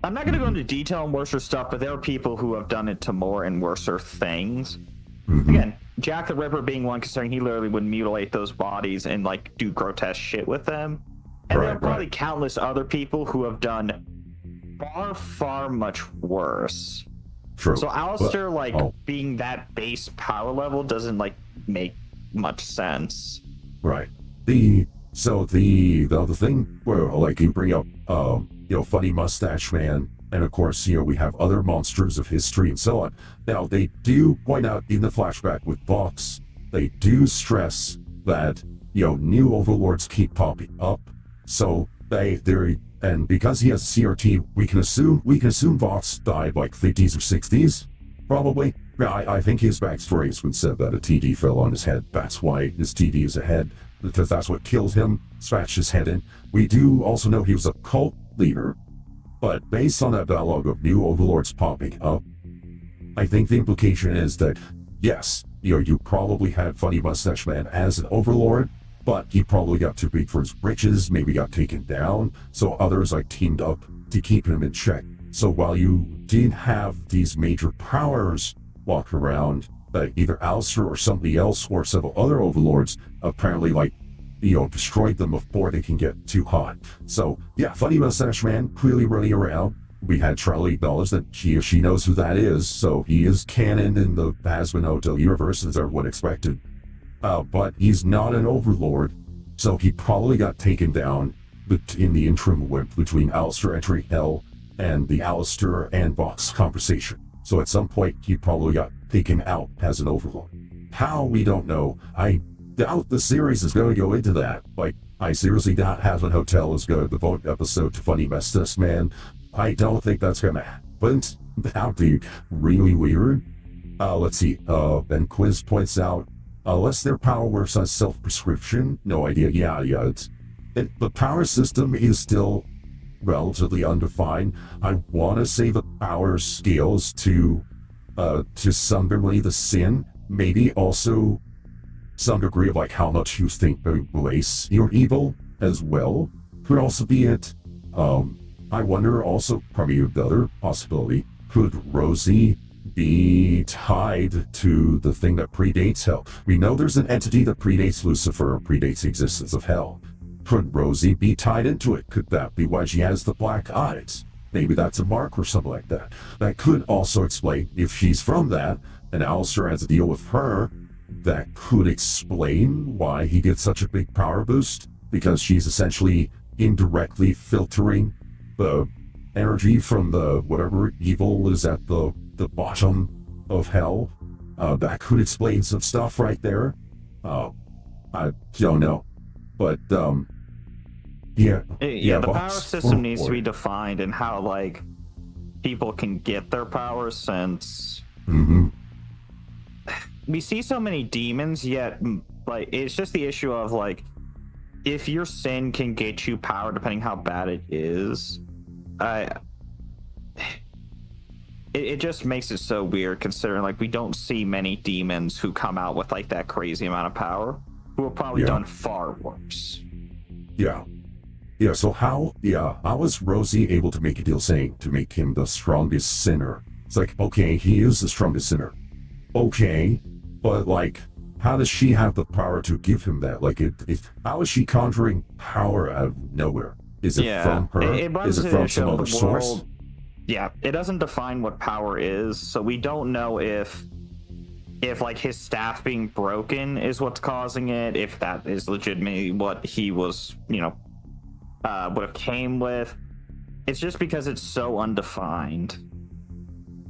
I'm not going to go into detail on worser stuff, but there are people who have done it to more and worser things. Again, Jack the Ripper being one, considering he literally would mutilate those bodies and like do grotesque shit with them. And there are probably countless other people who have done far much worse. True. So Alistair, being that base power level doesn't like make much sense. Right. The other thing where like you bring up Funny Mustache Man, and of course, we have other monsters of history and so on. Now, they do point out in the flashback with Vox, they do stress that, new overlords keep popping up. So and because he has a CRT, we can assume Vox died like 50s or 60s, probably. Yeah, I think his backstory has been said that a TD fell on his head. That's why his TD is a head, because that's what killed him, scratched his head in. We do also know he was a cult leader, but based on that dialogue of new overlords popping up, I think the implication is that, yes, you probably had Funny Mustache Man as an overlord, but he probably got too big for his britches, maybe got taken down, so others teamed up to keep him in check. So while you did have these major powers walk around, either Alistair or somebody else or several other overlords apparently destroyed them before they can get too hot. So Funny Mustache Man clearly running around. We had Charlie acknowledge that she knows who that is, so he is canon in the Hazbin Hotel universe, as everyone expected. But he's not an overlord, so he probably got taken down in the interim between Alistair entering hell and the Alistair and Vox conversation. So at some point, he probably got taken out as an overlord. How, we don't know. I doubt the series is going to go into that. I seriously doubt Hazbin Hotel is going to devote an episode to Funny Mustache Man. I don't think that's going to happen. That would be really weird. Let's see. And Quiz points out Unless their power works on self-prescription, no idea. Yeah, the power system is still relatively undefined. I want to say the power scales to some degree the sin, maybe also some degree of like how much you think they embrace your evil as well could also be it. I wonder also, probably the other possibility, could Rosie be tied to the thing that predates hell? We know there's an entity that predates Lucifer, predates the existence of hell. Could Rosie be tied into it? Could that be why she has the black eyes? Maybe that's a mark or something like that. That could also explain, if she's from that, and Alistair has to deal with her, that could explain why he gets such a big power boost, because she's essentially indirectly filtering the energy from the whatever evil is at the bottom of hell. That could explain some stuff right there. I don't know. But, yeah, the power Vox, system needs to be defined and how, like, people can get their powers, since we see so many demons, yet, like, it's just the issue of, like, if your sin can get you power depending how bad it is, it just makes it so weird, considering, like, we don't see many demons who come out with, like, that crazy amount of power, who have probably done far worse. Yeah, so how is Rosie able to make a deal saying to make him the strongest sinner? It's like, okay, he is the strongest sinner. Okay, but like, how does she have the power to give him that? Like, how is she conjuring power out of nowhere? Is it from her? Is it from some other source? Yeah, it doesn't define what power is, so we don't know if like his staff being broken is what's causing it, if that is legitimately what he was, would have came with. It's just because it's so undefined.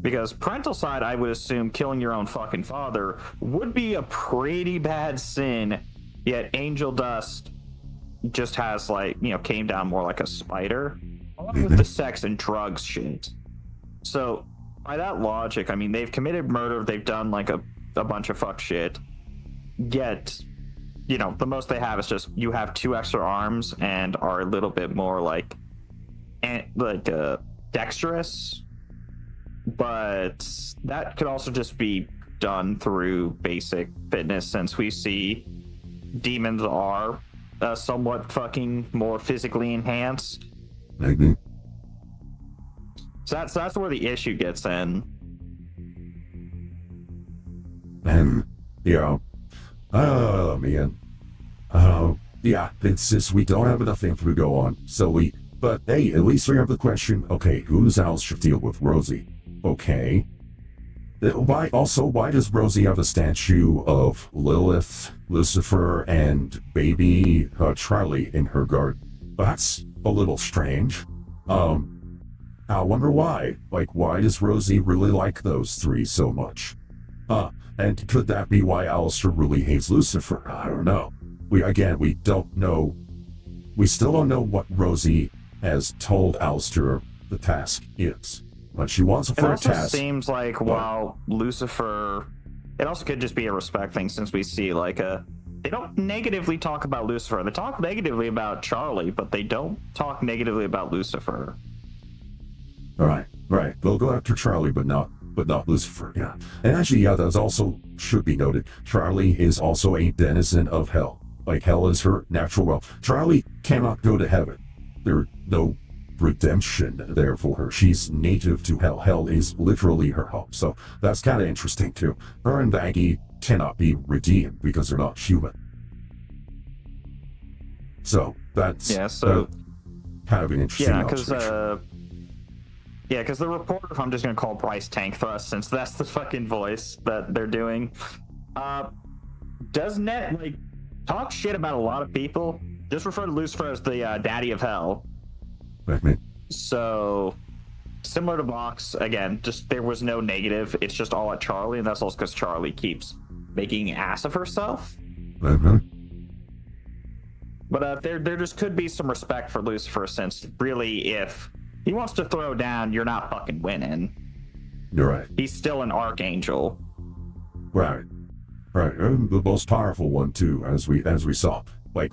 Because parental side, I would assume killing your own fucking father would be a pretty bad sin, yet angel dust just has, like, came down more like a spider, along with the sex and drugs shit. So by that logic, I mean, they've committed murder, they've done like a bunch of fuck shit, yet the most they have is just you have 2 extra arms and are a little bit more like dexterous. But that could also just be done through basic fitness, since we see demons are somewhat fucking more physically enhanced. Maybe. So that's where the issue gets in. Oh man. It's just we don't have enough info to go on. But hey, at least we have the question, okay, who does Alistair deal with? Rosie. Okay. Why does Rosie have a statue of Lilith, Lucifer, and baby Charlie in her garden? That's a little strange. I wonder why. Like, why does Rosie really like those 3 so much? And could that be why Alistair really hates Lucifer? I don't know. We don't know. We still don't know what Rosie has told Alistair the task is. But she wants for a task. It also seems like while Lucifer, it also could just be a respect thing, since we see like they don't negatively talk about Lucifer. They talk negatively about Charlie, but they don't talk negatively about Lucifer. All right. They'll go after Charlie, but not Lucifer. Yeah. And actually, that also should be noted. Charlie is also a denizen of hell. Like, hell is her natural realm. Charlie cannot go to heaven. There's no redemption there for her. She's native to hell. Hell is literally her home. So that's kind of interesting too. Her and Baggy cannot be redeemed because they're not human. So that's kind of an interesting observation. Because the reporter, if I'm just gonna call Bryce Tank Thrust, since that's the fucking voice that they're doing, does Net like talk shit about a lot of people? Just refer to Lucifer as the daddy of hell. So, similar to Vox, again, just there was no negative. It's just all at Charlie, and that's also because Charlie keeps making ass of herself. But there just could be some respect for Lucifer, since really, if he wants to throw down, you're not fucking winning. You're right. He's still an archangel. Right. right, and the most powerful one too, as we saw. Like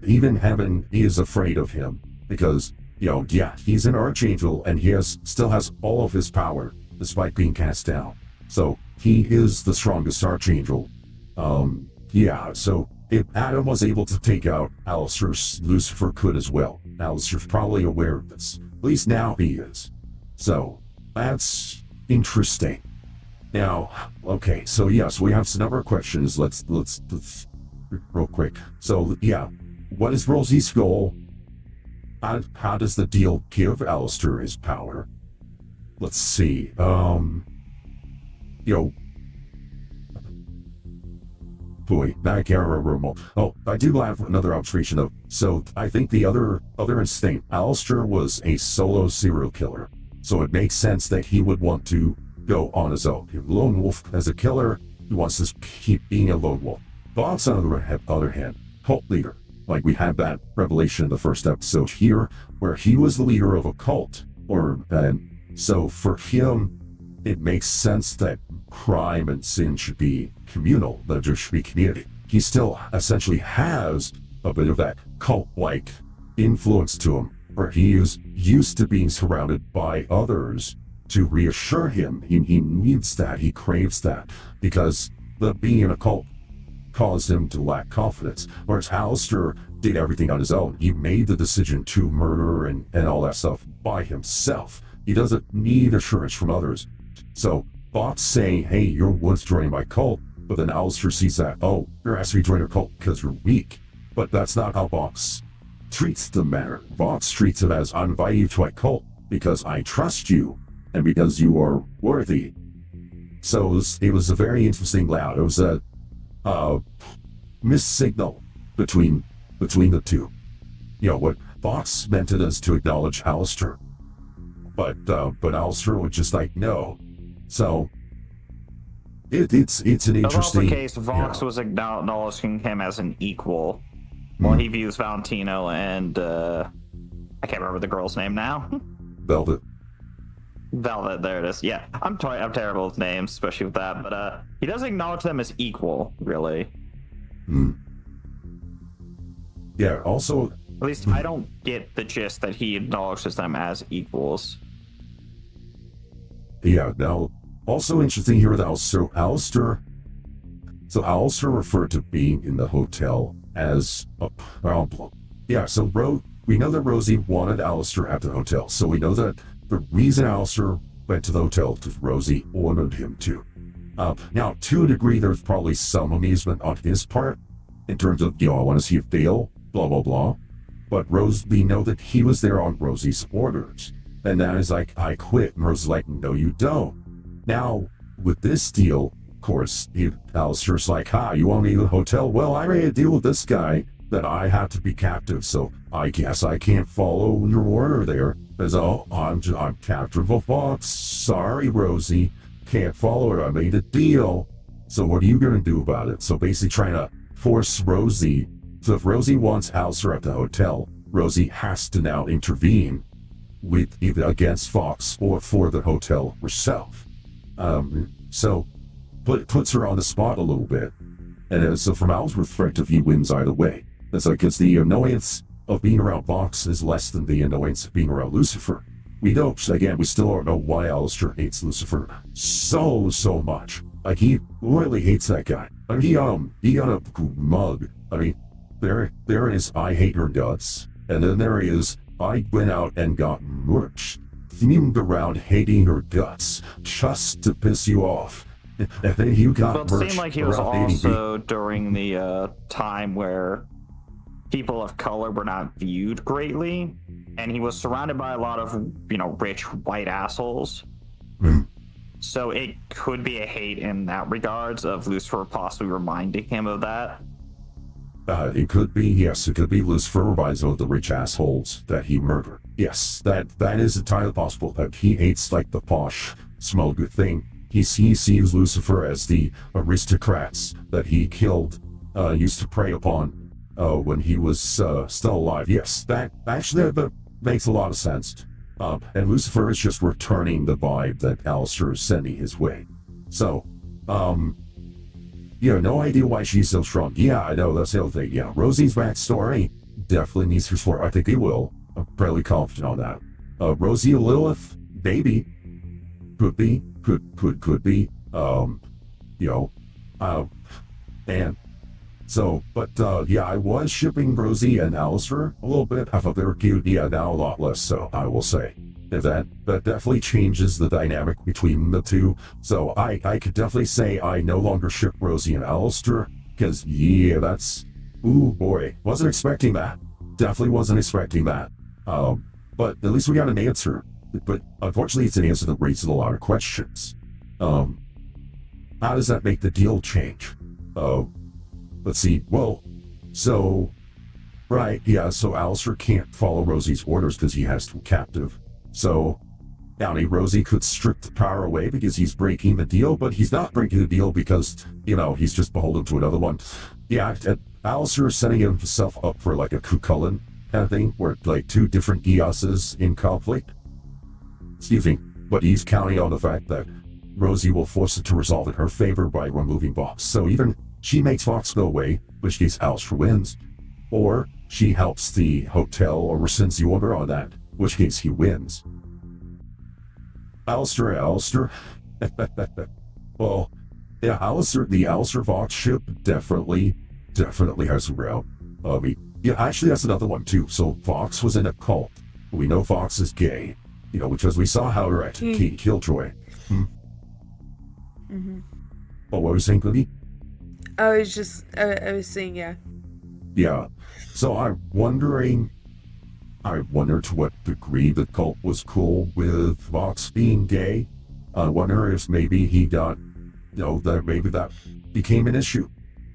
even heaven is afraid of him because yeah, he's an archangel and he still has all of his power despite being cast down. So he is the strongest archangel. Yeah. So if Adam was able to take out Alistair, Lucifer could as well. Alistair's probably aware of this. At least now he is. So that's interesting. Now, okay, so yes, we have some number of questions. Let's real quick. So yeah, what is Rosie's goal? How does the deal give Alistair his power? Let's see. Boy, I can't remember them all. Oh, I do have another observation though. So I think the other instinct, Alistair was a solo serial killer. So it makes sense that he would want to go on his own. A lone wolf as a killer, he wants to keep being a lone wolf. Bob's on the other hand, cult leader. Like we had that revelation in the first episode here, where he was the leader of a cult. So for him, it makes sense that crime and sin should be communal, that there should be community. He still essentially has a bit of that cult-like influence to him, where he is used to being surrounded by others to reassure him. He needs that, he craves that, because being in a cult caused him to lack confidence, whereas Alistair did everything on his own. He made the decision to murder and all that stuff by himself. He doesn't need assurance from others. So Bob's saying, hey, you're once joining my cult, but then Alistair sees that, oh, you're asking me to join your cult because you're weak. But that's not how Bob's treats the matter. Bob's treats it as, I'm inviting you to my cult because I trust you and because you are worthy. So it was a very interesting layout. It was a missed signal between the two. What Fox meant it as to acknowledge Alistair, but Alistair was just like no. So it's an interesting. That's also the case. Vox was acknowledging him as an equal, while he views Valentino and I can't remember the girl's name now. Velvet. There it is. Yeah, I'm terrible with names, especially with that. But he doesn't acknowledge them as equal, really. Yeah. Also, at least I don't get the gist that he acknowledges them as equals. Yeah. Now, also interesting here with Alistair. So Alistair referred to being in the hotel as a problem. Yeah. So we know that Rosie wanted Alistair at the hotel. So we know that the reason Alistair went to the hotel because Rosie ordered him to. Now, to a degree, there's probably some amusement on his part in terms of, I want to see it fail, blah, blah, blah. But we know that he was there on Rosie's orders. And that is like, I quit. And Rosie's like, no, you don't. Now, with this deal, of course, Alistair's like, you want me to the hotel? Well, I made a deal with this guy that I have to be captive, so I guess I can't follow your order there. As I'm captive of Fox. Sorry, Rosie, can't follow it. I made a deal. So what are you gonna do about it? So basically trying to force Rosie. So if Rosie wants Alistair at the hotel, Rosie has to now intervene with either against Fox or for the hotel herself. So puts her on the spot a little bit. And so from Al's perspective, he wins either way. That's like, because the annoyance of being around Fox is less than the annoyance of being around Lucifer. We still don't know why Alistair hates Lucifer so much. Like, he really hates that guy. I mean, he got a mug. I mean, there is, I hate her guts. And then there is, I went out and got merch themed around hating her guts just to piss you off. And then you got merch. It seemed like he was also during the time where people of color were not viewed greatly, and he was surrounded by a lot of, rich white assholes. So it could be a hate in that regards of Lucifer possibly reminding him of that. It could be, yes, it could be Lucifer reminds him of the rich assholes that he murdered. Yes, that is entirely possible, that he hates, like, the posh, smell good thing. He sees Lucifer as the aristocrats that he killed, used to prey upon when he was still alive. Yes, that makes a lot of sense. And Lucifer is just returning the vibe that Alistair is sending his way. So, no idea why she's so strong. Yeah, I know, that's the other thing. Yeah, Rosie's backstory definitely needs to explore. I think they will. I'm fairly confident on that. Rosie Lilith, maybe. Could be. Could be. You know, uh, and so, but yeah, I was shipping Rosie and Alistair a little bit. I thought they were cute. Yeah, now a lot less so, I will say. And that definitely changes the dynamic between the two. So I could definitely say I no longer ship Rosie and Alistair, because yeah, that's, ooh boy, wasn't expecting that. Definitely wasn't expecting that. But at least we got an answer. But unfortunately, it's an answer that raises a lot of questions. How does that make the deal change? Let's see. Well, so, right, yeah, so Alistair can't follow Rosie's orders because he has to captive. So, Rosie could strip the power away because he's breaking the deal, but he's not breaking the deal because, he's just beholden to another one. Yeah, Alistair is setting himself up for like a Cucullin kind of thing, where like two different Giases in conflict. Excuse me, but he's counting on the fact that Rosie will force it to resolve in her favor by removing Vox. So either she makes Vox go away, which case Alistair wins, or she helps the hotel or rescinds the order on that, which case he wins. Alistair. Well, yeah, the Alistair Vox ship definitely has a route. Yeah, actually that's another one too. So Vox was in a cult. We know Vox is gay, because we saw how her King Killjoy. Mm-hmm. Oh, what was you saying, Cookie? I was saying, yeah. Yeah. So I wonder to what degree the cult was cool with Vox being gay. I wonder if maybe he got, that maybe that became an issue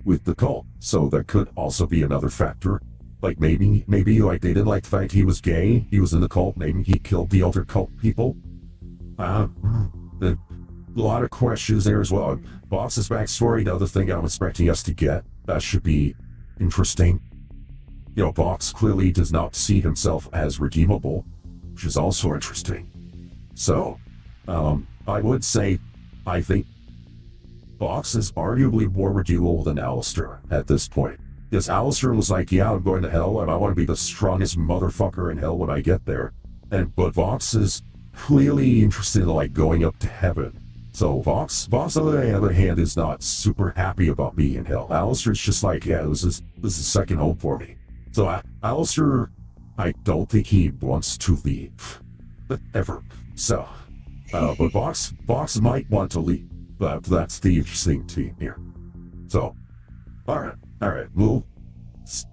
with the cult. So that could also be another factor. Like maybe like they didn't like the fact he was gay, he was in the cult, maybe he killed the other cult people. A lot of questions there as well. Vox's backstory, another thing I'm expecting us to get. That should be interesting. Vox clearly does not see himself as redeemable, which is also interesting. So, I would say, I think Vox is arguably more redeemable than Alistair at this point. Because Alistair was like, yeah, I'm going to hell, and I want to be the strongest motherfucker in hell when I get there. But Vox is clearly interested in, like, going up to heaven. So Vox, on the other hand, is not super happy about being in hell. Alistair's just like, yeah, this is second home for me. So Alistair, I don't think he wants to leave. Ever. So, but Vox might want to leave. But that's the interesting thing here. So, alright, well,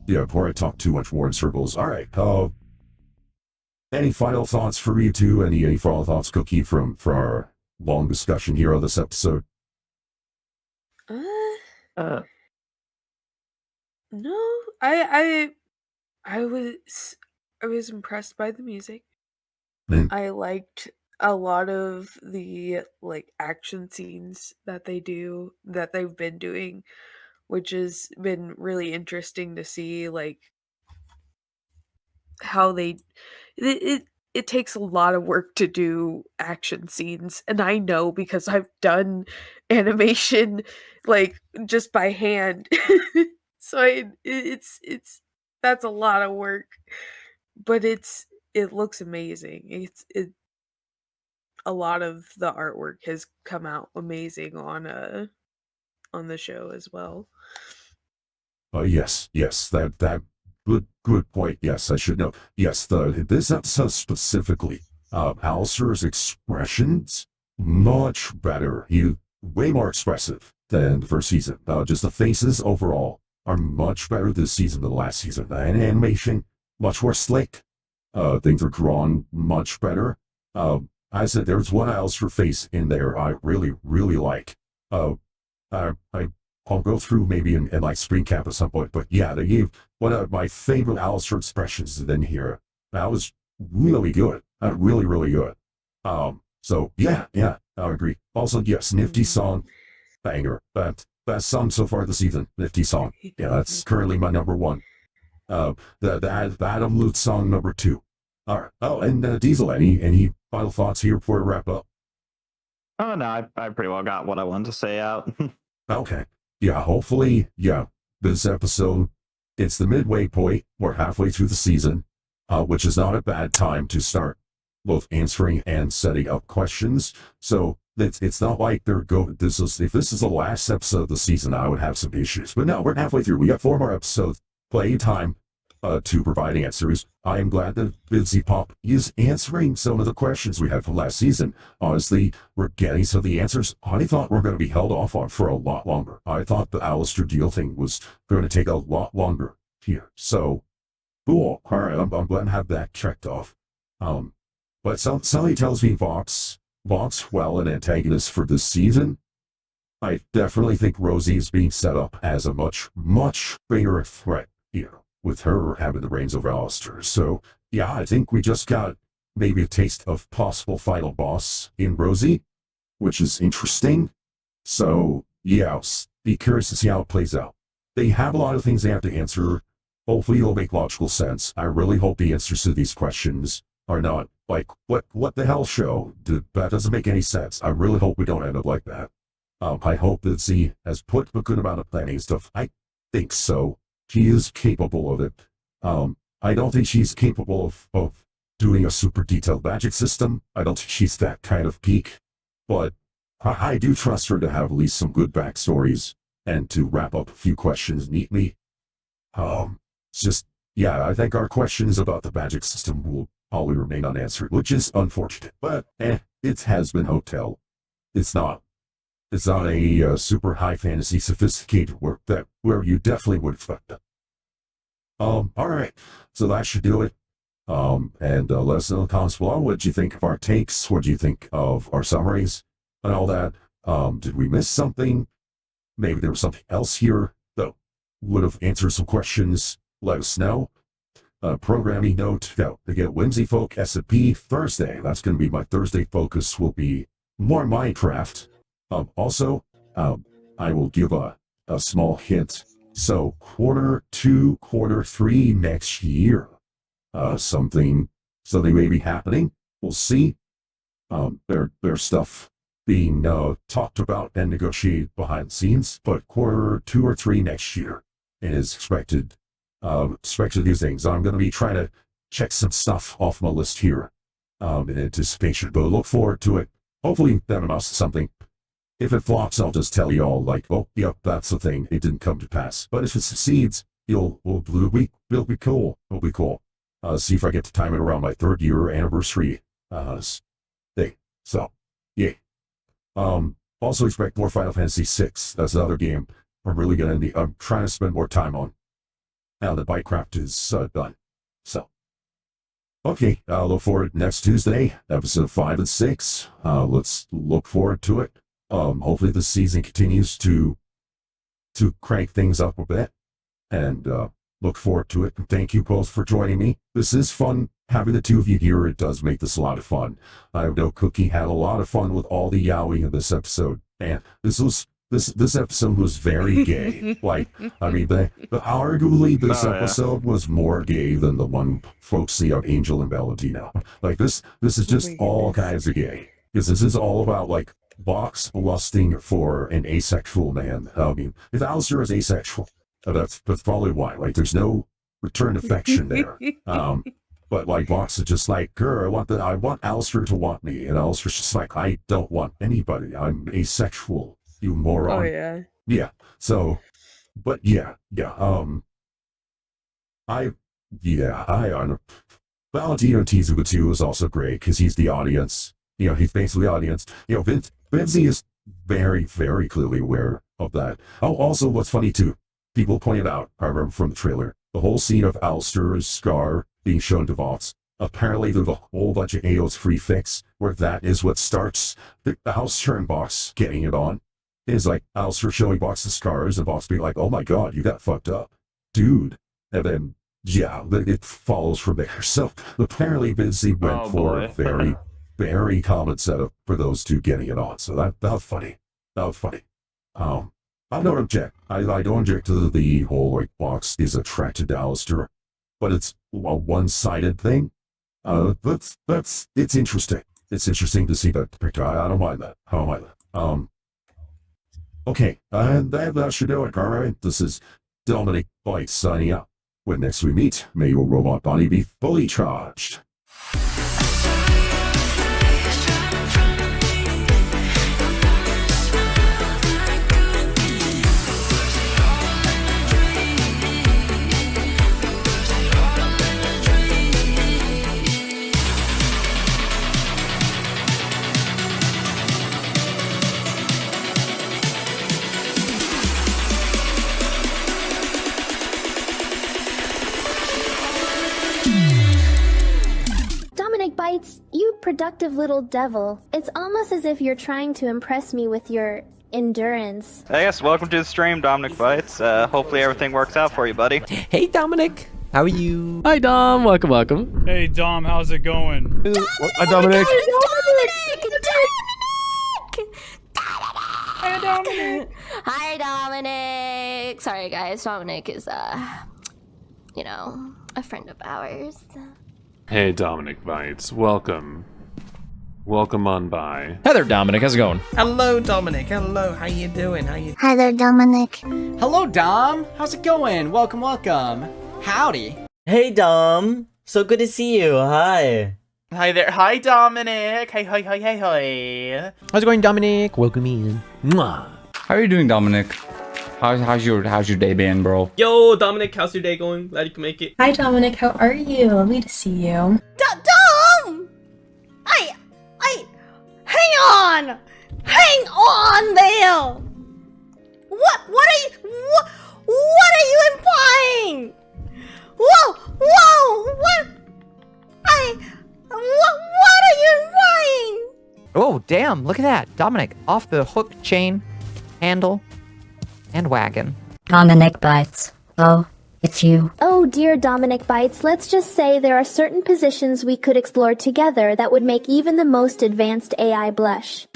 yeah, before I talk too much more in circles, alright, any final thoughts for you two? Any final thoughts, Cookie, for our long discussion here on this episode? No, I was impressed by the music. I liked a lot of the like action scenes that they've been doing, which has been really interesting to see, like how it takes a lot of work to do action scenes, and I know because I've done animation like just by hand. So it's that's a lot of work, but it looks amazing. A lot of the artwork has come out amazing on the show as well. Yes, that good point. Yes, I should know. Yes, this episode specifically, Alistair's expressions much better. He way more expressive than the first season. Just the faces overall are much better this season than last season. And animation much more slick. Things are drawn much better. I said there's one Alistair face in there I really like. I'll go through maybe in like screen cap at some point, but yeah, they gave one of my favorite Alistair expressions in here. That was really good. Really good. So yeah, I agree. Also, yes, Nifty song, banger. Best song so far this season, Nifty song. Yeah, that's currently my number one. The Adam Lute song number 2. All right. Oh, and Diesel, any final thoughts here before we wrap up? Oh no, I pretty well got what I wanted to say out. Okay. yeah, hopefully, yeah, this episode, it's the midway point. We're halfway through the season, which is not a bad time to start both answering and setting up questions. So it's not like if this is the last episode of the season, I would have some issues. But no, we're halfway through. We got 4 more episodes. Plenty of time to provide answers. I am glad that Busy Pop is answering some of the questions we had from last season. Honestly, we're getting some of the answers I thought were going to be held off on for a lot longer. I thought the Alistair deal thing was going to take a lot longer here. So, cool. All right, I'm glad to have that checked off. But Sully tells me Vox, well, an antagonist for this season. I definitely think Rosie is being set up as a much, much bigger threat here, with her having the reins over Alistair. So, yeah, I think we just got maybe a taste of possible final boss in Rosie, which is interesting. So, yeah, be curious to see how it plays out. They have a lot of things they have to answer. Hopefully it'll make logical sense. I really hope the answers to these questions are not like, what the hell show? That doesn't make any sense. I really hope we don't end up like that. I hope that Z has put a good amount of planning stuff. I think so. She is capable of it. I don't think she's capable of doing a super detailed magic system. I don't think she's that kind of geek. But I do trust her to have at least some good backstories and to wrap up a few questions neatly. It's just, yeah, I think our questions about the magic system will probably remain unanswered, which is unfortunate. But, it's Hazbin Hotel. It's not a super high fantasy sophisticated work where you definitely would expect it. All right, so that should do it. And let us know in the comments below what you think of our takes, what do you think of our summaries, and all that. Did we miss something? Maybe there was something else here that would have answered some questions. Let us know. Programming note, to get Whimsy Folk SMP Thursday. That's going to be my Thursday focus, will be more Minecraft. Also, I will give a small hint. So, Q2, Q3 next year, something may be happening. We'll see. There's stuff being talked about and negotiated behind the scenes, but Q2 or 3 next year is expected these things. I'm going to be trying to check some stuff off my list here in anticipation, but look forward to it. Hopefully that amounts to something. If it flops, I'll just tell you all, like, oh, yep, that's the thing. It didn't come to pass. But if it succeeds, it'll be cool. It'll be cool. See if I get to time it around my 3rd year anniversary thing. So, yeah. Also expect more Final Fantasy VI. That's another game I'm trying to spend more time on now that Minecraft is done. So, okay, I'll look forward to next Tuesday, episode 5 and 6. Let's look forward to it. Hopefully the season continues to crank things up a bit, and look forward to it. Thank you both for joining me. This is fun having the two of you here. It does make this a lot of fun. I know Cookie had a lot of fun with all the yowing in this episode, and this episode was very gay. Like, I mean, arguably this episode was more gay than the one focusing on Angel and Valentino. Like, this is just all kinds of gay, because this is all about, like, Vox lusting for an asexual man. I mean, if Alistair is asexual, that's probably why. Like, there's no return affection there. But like Vox is just like, girl, I want Alistair to want me, and Alistair's just like, I don't want anybody. I'm asexual, you moron. Oh yeah. Yeah. So, but yeah. I Valentino and Tizuka too is also great because he's the audience. You know, he's basically the audience. You know, Vinci is very, very clearly aware of that. Oh, also, what's funny too, people pointed out, I remember from the trailer, the whole scene of Alistair's scar being shown to Vox. Apparently, there's a whole bunch of AO's free fix where that is what starts the Alistair and Vox getting it on. It's like Alistair showing Vox the scars and Vox being like, oh my god, you got fucked up, dude. And then, yeah, it follows from there. So apparently, Vinci went for a very, very common setup for those two getting it on. So that was funny. That was funny. I don't object. I don't object to the whole, like, Vox is attracted to Alistair, but it's a one-sided thing. It's interesting. It's interesting to see that picture. I don't mind that. I don't mind that. Okay, and that should do it, alright? This is Dominic Bites signing out. When next we meet, may your robot body be fully charged. Dominic Bites, you productive little devil. It's almost as if you're trying to impress me with your endurance. Hey guys, welcome to the stream, Dominic Bites. Hopefully everything works out for you, buddy. Hey, Dominic. How are you? Hi, Dom. Welcome, welcome. Hey, Dom, how's it going? Hi, Dominic. Hi, Dominic. Hi, Dominic. Sorry, guys. Dominic is, you know, a friend of ours. Hey, Dominic Bites. Welcome. Welcome on by. Hi there, Dominic. How's it going? Hello, Dominic. Hello. How you doing? Hi there, Dominic. Hello, Dom. How's it going? Welcome, welcome. Howdy. Hey, Dom. So good to see you. Hi. Hi there. Hi, Dominic. Hi, hi, hi, hi, hi. How's it going, Dominic? Welcome in. Mwah. How are you doing, Dominic? How's your day been, bro? Yo, Dominic, how's your day going? Glad you can make it. Hi, Dominic. How are you? Lovely to see you. Dom! Hang on there! What are you implying? Whoa, what are you implying? Oh, damn. Look at that. Dominic, off the hook, chain, handle, and wagon. Dominic Bites. Oh, it's you. Oh dear Dominic Bites, let's just say there are certain positions we could explore together that would make even the most advanced AI blush.